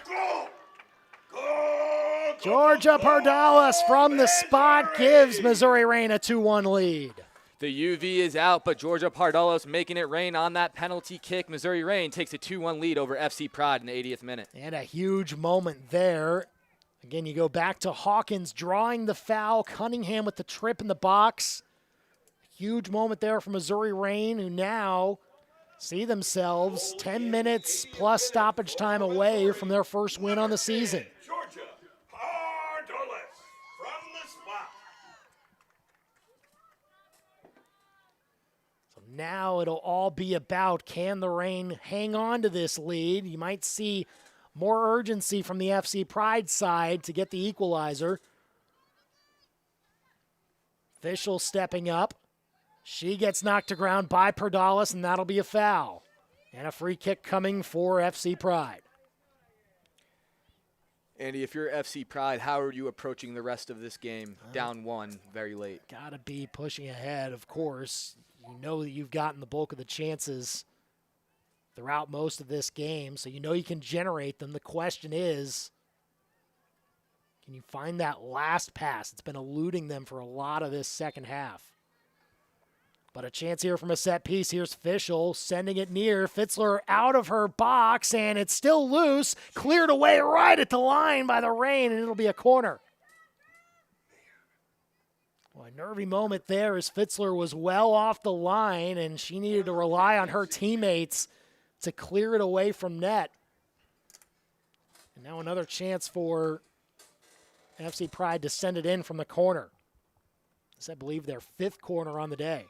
Georgia Pardalis from the spot gives Missouri Rain a 2-1 lead. The UV is out, but Georgia Pardalis making it rain on that penalty kick. Missouri Rain takes a 2-1 lead over FC Pride in the 80th minute. And a huge moment there. Again, you go back to Hawkins drawing the foul, Cunningham with the trip in the box. Huge moment there for Missouri Rain, who now see themselves 10 minutes plus stoppage time away from their first win on the season. Georgia Pardalis from the spot. So now it'll all be about, can the Rain hang on to this lead? You might see more urgency from the FC Pride side to get the equalizer. Fischel stepping up. She gets knocked to ground by Pardalis, and that'll be a foul. And a free kick coming for FC Pride. Andy, if you're FC Pride, how are you approaching the rest of this game? Down one, very late. Gotta be pushing ahead, of course. You know that you've gotten the bulk of the chances throughout most of this game, so you know you can generate them. The question is, can you find that last pass? It's been eluding them for a lot of this second half. But a chance here from a set piece. Here's Fischel sending it near. Fitzler out of her box, and it's still loose. Cleared away right at the line by the Rain, and it'll be a corner. Well, a nervy moment there as Fitzler was well off the line, and she needed to rely on her teammates to clear it away from net. And now another chance for FC Pride to send it in from the corner. This, I believe, their fifth corner on the day.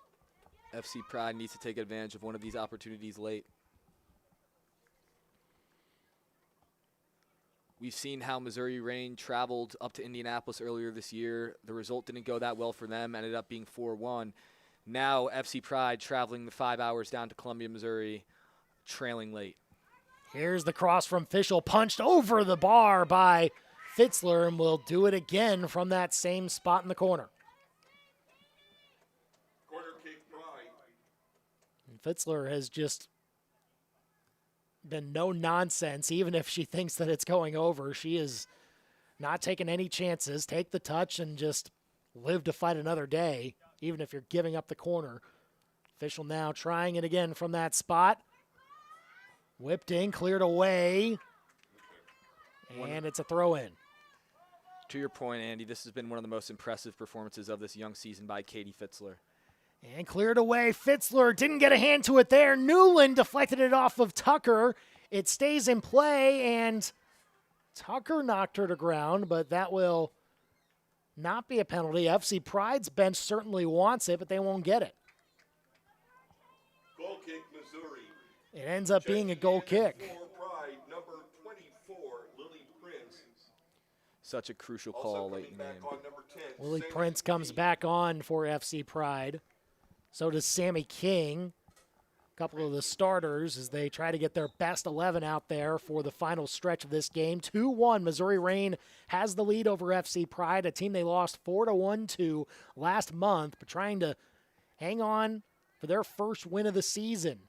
FC Pride needs to take advantage of one of these opportunities late. We've seen how Missouri Rain traveled up to Indianapolis earlier this year. The result didn't go that well for them, ended up being 4-1. Now FC Pride traveling the 5 hours down to Columbia, Missouri, trailing late. Here's the cross from Fischel, punched over the bar by Fitzler, and will do it again from that same spot in the corner. Fitzler has just been no nonsense. Even if she thinks that it's going over, she is not taking any chances. Take the touch and just live to fight another day, even if you're giving up the corner. Fischel now trying it again from that spot. Whipped in, cleared away, and it's a throw-in. To your point, Andy, this has been one of the most impressive performances of this young season by Katie Fitzler. And cleared away. Fitzler didn't get a hand to it there. Newland deflected it off of Tucker. It stays in play, and Tucker knocked her to ground, but that will not be a penalty. FC Pride's bench certainly wants it, but they won't get it. Goal kick, Missouri. It ends up being a goal kick. For Pride, number 24, Lily Prince. Such a crucial Also call coming late in the back game. on number 10, Lily Sammy Prince comes King. back on for FC Pride. So does Sammy King. A couple of the starters as they try to get their best 11 out there for the final stretch of this game. 2-1, Missouri Rain has the lead over FC Pride, a team they lost 4-1 to last month, but trying to hang on for their first win of the season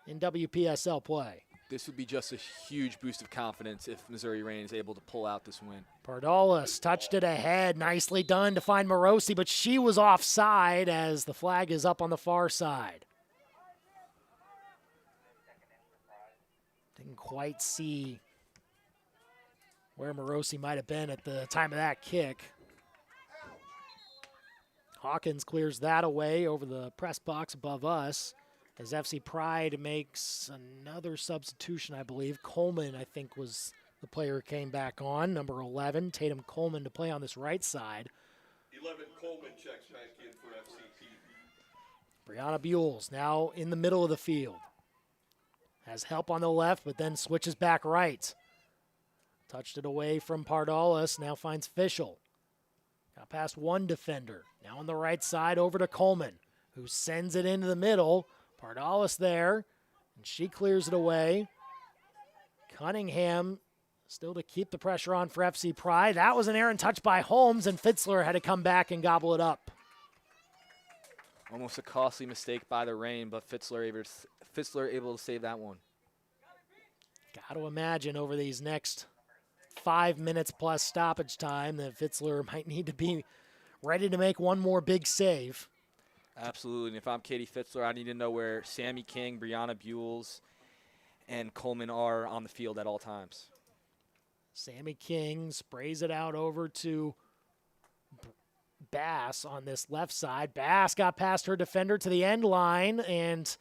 in WPSL play. This would be just a huge boost of confidence if Missouri Rain is able to pull out this win. Pardalis touched it ahead. Nicely done to find Morosi, but she was offside as the flag is up on the far side. Didn't quite see where Morosi might have been at the time of that kick. Hawkins clears that away over the press box above us. As FC Pride makes another substitution, I believe. Coleman, I think, was the player who came back on. Number 11, Tatum Coleman, to play on this right side. 11 Coleman checks back in for FCP. Brianna Buell now in the middle of the field. Has help on the left, but then switches back right. Touched it away from Pardalis, now finds Fischel. Got past one defender. Now on the right side over to Coleman, who sends it into the middle. Pardalis there, and she clears it away. Cunningham still to keep the pressure on for FC Pride. That was an errant touch by Holmes, and Fitzler had to come back and gobble it up. Almost a costly mistake by the Reign, but Fitzler able to save that one. Got to imagine over these next 5 minutes plus stoppage time that Fitzler might need to be ready to make one more big save. Absolutely. And if I'm Katie Fitzler, I need to know where Sammy King, Brianna Buells, and Coleman are on the field at all times. Sammy King sprays it out over to Bass on this left side. Bass got past her defender to the end line, and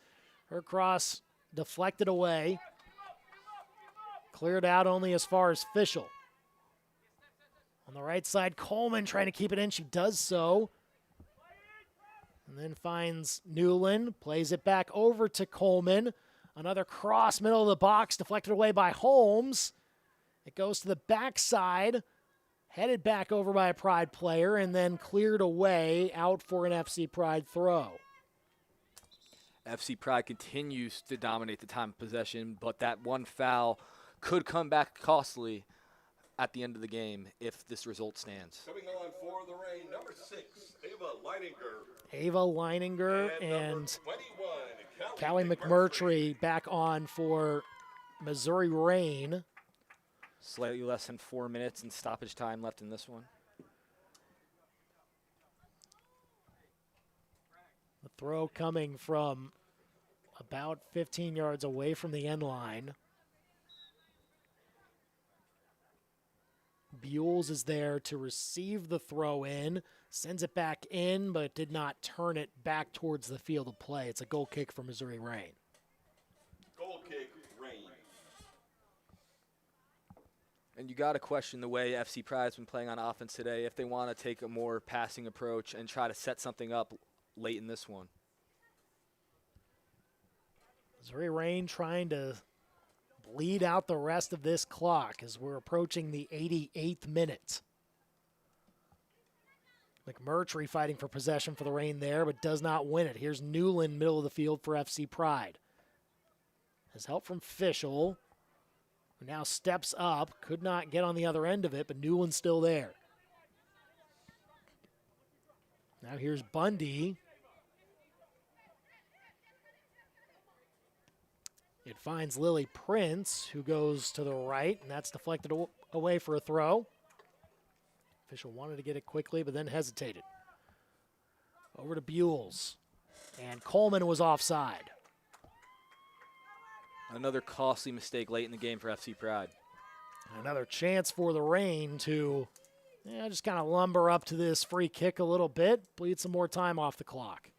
her cross deflected away. Cleared out only as far as Fischel. On the right side, Coleman trying to keep it in. She does so. And then finds Newland, plays it back over to Coleman. Another cross, middle of the box, deflected away by Holmes. It goes to the backside, headed back over by a Pride player, and then cleared away out for an FC Pride throw. FC Pride continues to dominate the time of possession, but that one foul could come back costly at the end of the game if this result stands. Coming on for the Reign, number 6, Ava Leininger. Ava Leininger and number 21, Callie McMurtry back on for Missouri Reign. Slightly less than 4 minutes and stoppage time left in this one. The throw coming from about 15 yards away from the end line. Buells is there to receive the throw in, sends it back in, but did not turn it back towards the field of play. It's a goal kick for Missouri Reign. Goal kick, Reign. And you got to question the way FC Pride has been playing on offense today if they want to take a more passing approach and try to set something up late in this one. Missouri Reign trying to bleed out the rest of this clock as we're approaching the 88th minute. McMurtry fighting for possession for the Reign there, but does not win it. Here's Newland, middle of the field for FC Pride. Has help from Fischel, who now steps up. Could not get on the other end of it, but Newland's still there. Now here's Bundy. It finds Lily Prince, who goes to the right, and that's deflected away for a throw. Fischel wanted to get it quickly, but then hesitated. Over to Buells, and Coleman was offside. Another costly mistake late in the game for FC Pride. Another chance for the Reign to just kind of lumber up to this free kick a little bit, bleed some more time off the clock.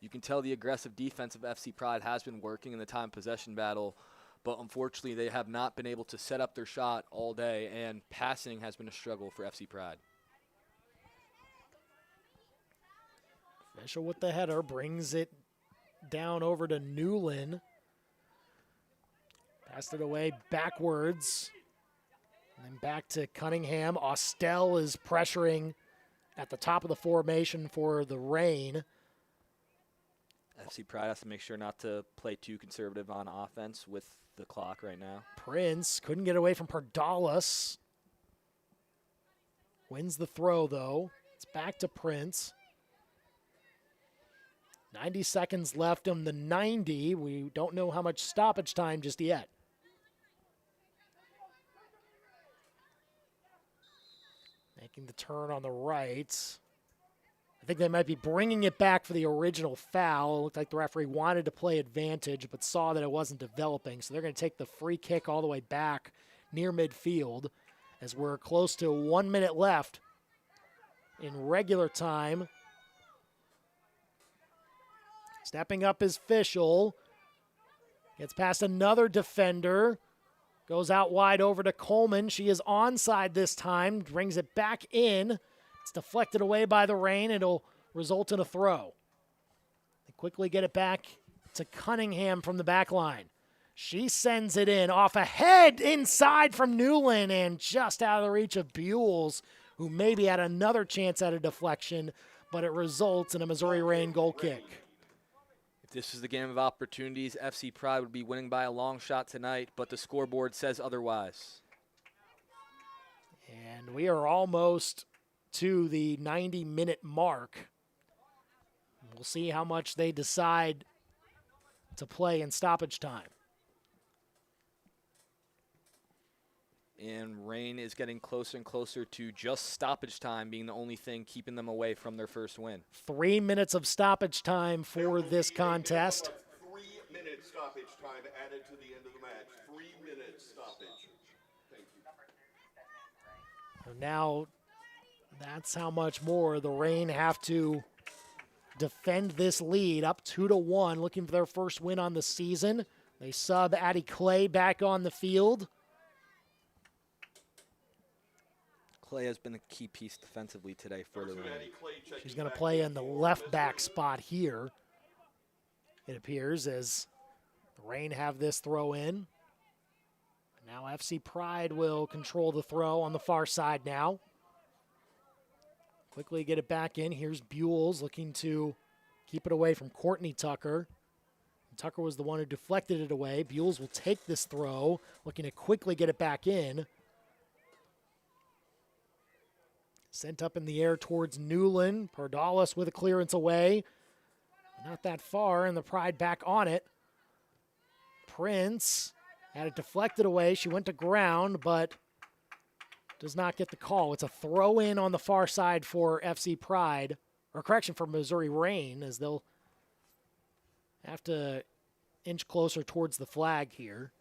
You can tell the aggressive defense of FC Pride has been working in the time possession battle, but unfortunately they have not been able to set up their shot all day, and passing has been a struggle for FC Pride. Fischel with the header brings it down over to Newland. Passed it away backwards. And then back to Cunningham. Austell is pressuring at the top of the formation for the Reign. FC Pride has to make sure not to play too conservative on offense with the clock right now. Prince couldn't get away from Pardalis. Wins the throw, though. It's back to Prince. 90 seconds left on the 90. We don't know how much stoppage time just yet. Making the turn on the right. I think they might be bringing it back for the original foul. It looked like the referee wanted to play advantage, but saw that it wasn't developing. So they're going to take the free kick all the way back near midfield as we're close to 1 minute left in regular time. Stepping up is Fischel. Gets past another defender. Goes out wide over to Coleman. She is onside this time. Brings it back in. It's deflected away by the Reign. It'll result in a throw. They quickly get it back to Cunningham from the back line. She sends it in off a head inside from Newland and just out of the reach of Buells, who maybe had another chance at a deflection, but it results in a Missouri Reign goal kick. If This is the game of opportunities. FC Pride would be winning by a long shot tonight, but the scoreboard says otherwise. And we are almost to the 90-minute mark. We'll see how much they decide to play in stoppage time. And Reign is getting closer and closer to just stoppage time being the only thing keeping them away from their first win. 3 minutes of stoppage time for this contest. 3 minute stoppage time added to the end of the match. 3 minutes stoppage. Thank you. Now, that's how much more the Reign have to defend this lead, up 2-1, looking for their first win on the season. They sub Addie Clay back on the field. Clay has been a key piece defensively today for the Reign. She's going to play in the left back spot here, it appears, as the Reign have this throw in. Now FC Pride will control the throw on the far side now. Quickly get it back in. Here's Buells looking to keep it away from Courtney Tucker. Tucker was the one who deflected it away. Buells will take this throw, looking to quickly get it back in. Sent up in the air towards Newland. Pardalis with a clearance away. Not that far, and the Pride back on it. Prince had it deflected away. She went to ground, but does not get the call. It's a throw in on the far side for FC Pride, or correction, for Missouri Reign, as they'll have to inch closer towards the flag here.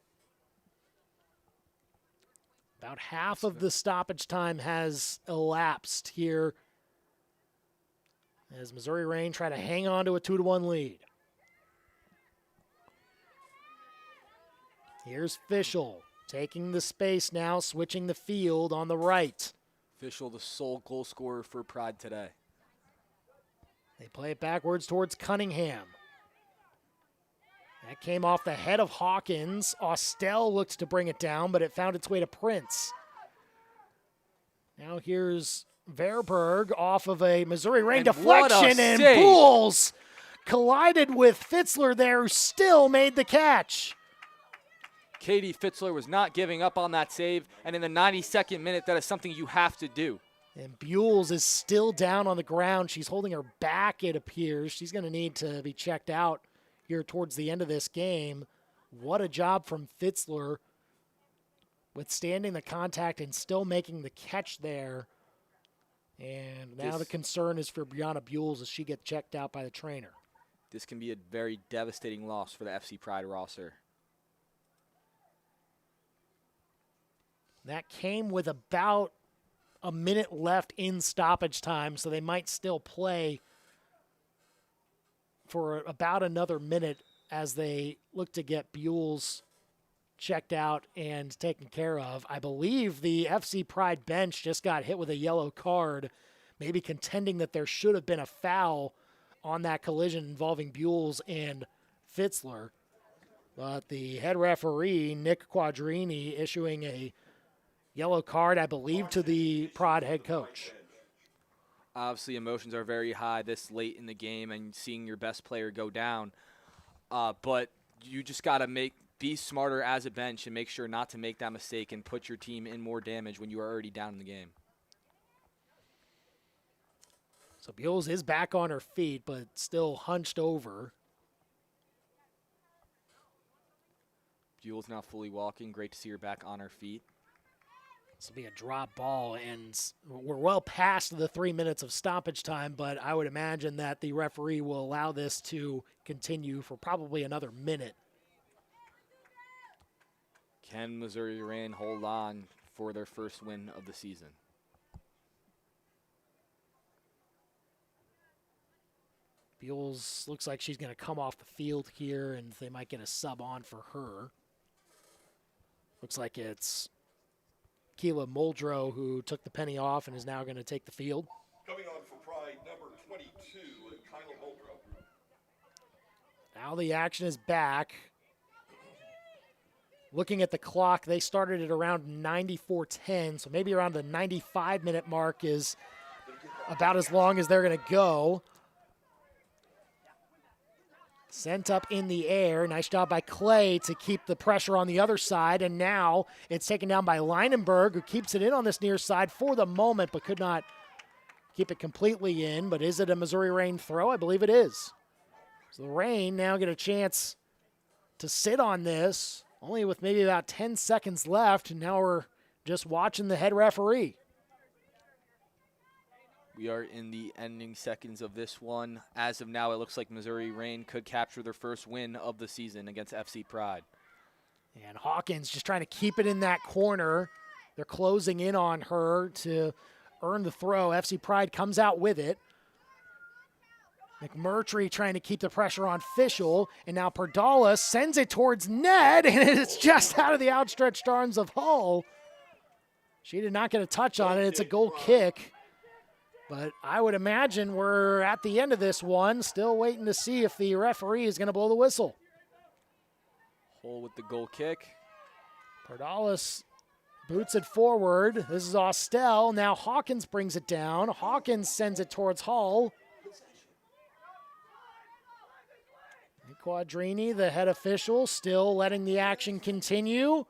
About half of the stoppage time has elapsed here as Missouri Reign try to hang on to a 2-1 lead. Here's Fischel taking the space now, switching the field on the right. Fischel, the sole goal scorer for Pride today. They play it backwards towards Cunningham. That came off the head of Hawkins. Austell looked to bring it down, but it found its way to Prince. Now here's Verberg off of a Missouri Reign deflection, and Buells collided with Fitzler there, who still made the catch. Katie Fitzler was not giving up on that save, and in the 92nd minute, that is something you have to do. And Buells is still down on the ground. She's holding her back, it appears. She's going to need to be checked out here towards the end of this game. What a job from Fitzler, withstanding the contact and still making the catch there. And now the concern is for Brianna Buells as she gets checked out by the trainer. This can be a very devastating loss for the FC Pride roster. That came with about a minute left in stoppage time, so they might still play for about another minute as they look to get Buells checked out and taken care of. I believe the FC Pride bench just got hit with a yellow card, maybe contending that there should have been a foul on that collision involving Buells and Fitzler. But the head referee, Nick Quadrini, issuing a yellow card, I believe, to the Pride head coach. Obviously, emotions are very high this late in the game and seeing your best player go down. But you just got to be smarter as a bench and make sure not to make that mistake and put your team in more damage when you are already down in the game. So Buells is back on her feet, but still hunched over. Buells now fully walking. Great to see her back on her feet. This will be a drop ball, and we're well past the 3 minutes of stoppage time, but I would imagine that the referee will allow this to continue for probably another minute. Can Missouri Reign hold on for their first win of the season? Buells looks like she's going to come off the field here, and they might get a sub on for her. Looks like it's Keela Muldrow, who took the penny off and is now going to take the field. Coming on for Pride, number 22, Kyla Muldrow. Now the action is back. Looking at the clock, they started at around 94:10, so maybe around the 95-minute mark is about as long as they're going to go. Sent up in the air. Nice job by Clay to keep the pressure on the other side. And now it's taken down by Leinenberg, who keeps it in on this near side for the moment, but could not keep it completely in. But is it a Missouri Reign throw? I believe it is. So the Reign now get a chance to sit on this, only with maybe about 10 seconds left. And now we're just watching the head referee. We are in the ending seconds of this one. As of now, it looks like Missouri Reign could capture their first win of the season against FC Pride. And Hawkins just trying to keep it in that corner. They're closing in on her to earn the throw. FC Pride comes out with it. McMurtry trying to keep the pressure on Fischel. And now Pardalis sends it towards Ned, and it's just out of the outstretched arms of Hull. She did not get a touch on it. It's a goal kick. But I would imagine we're at the end of this one, still waiting to see if the referee is going to blow the whistle. Hull with the goal kick. Pardalis boots it forward. This is Austell. Now Hawkins brings it down. Hawkins sends it towards Hull. And Quadrini, the head official, still letting the action continue.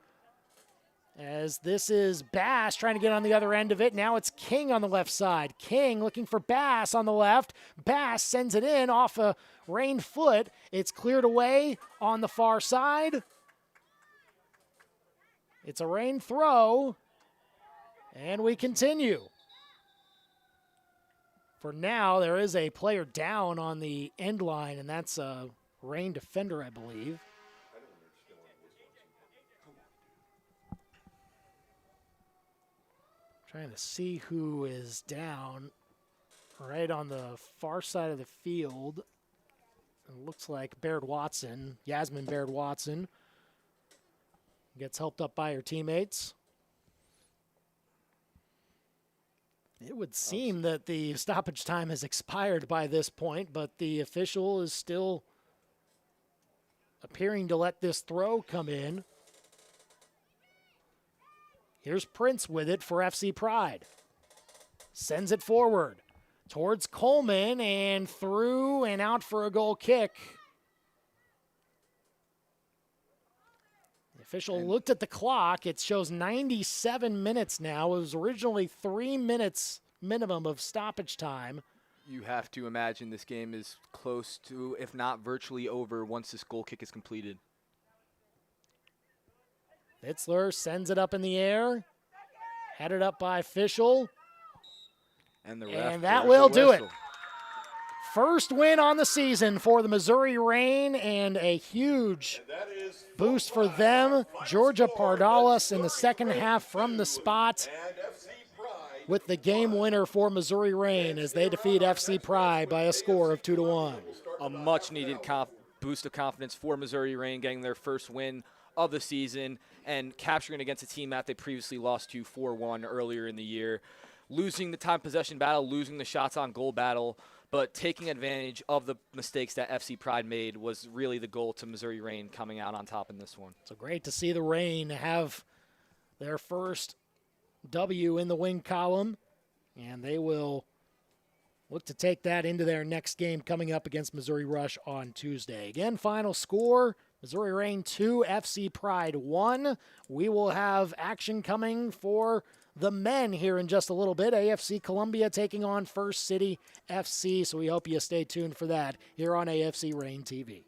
As this is Bass trying to get on the other end of it. Now it's King on the left side. King looking for Bass on the left. Bass sends it in off a Reign foot. It's cleared away on the far side. It's a Reign throw. And we continue. For now, there is a player down on the end line, and that's a Reign defender, I believe. Trying to see who is down right on the far side of the field. It looks like Baird Watson, Yasmin Baird Watson, gets helped up by her teammates. It would seem that the stoppage time has expired by this point, but the official is still appearing to let this throw come in. Here's Prince with it for FC Pride. Sends it forward towards Coleman and through and out for a goal kick. The official looked at the clock. It shows 97 minutes now. It was originally 3 minutes minimum of stoppage time. You have to imagine this game is close to, if not virtually over, once this goal kick is completed. Fitzler sends it up in the air. Headed up by Fischel. And the ref, and that there's will the do it. whistle. First win on the season for the Missouri Reign, and a huge boost for them. Georgia Pardalis in the second half from the spot with the game winner for Missouri Reign as they defeat FC Pride by a score of 2-1. A much-needed boost of confidence for Missouri Reign, getting their first win of the season and capturing against a team that they previously lost to 4-1 earlier in the year. Losing the time possession battle, losing the shots on goal battle, but taking advantage of the mistakes that FC Pride made was really the goal to Missouri Reign coming out on top in this one. So great to see the Reign have their first W in the win column, and they will look to take that into their next game coming up against Missouri Rush on Tuesday. Again, final score, Missouri Reign 2, FC Pride 1. We will have action coming for the men here in just a little bit. AFC Columbia taking on First City FC, so we hope you stay tuned for that here on AFC Reign TV.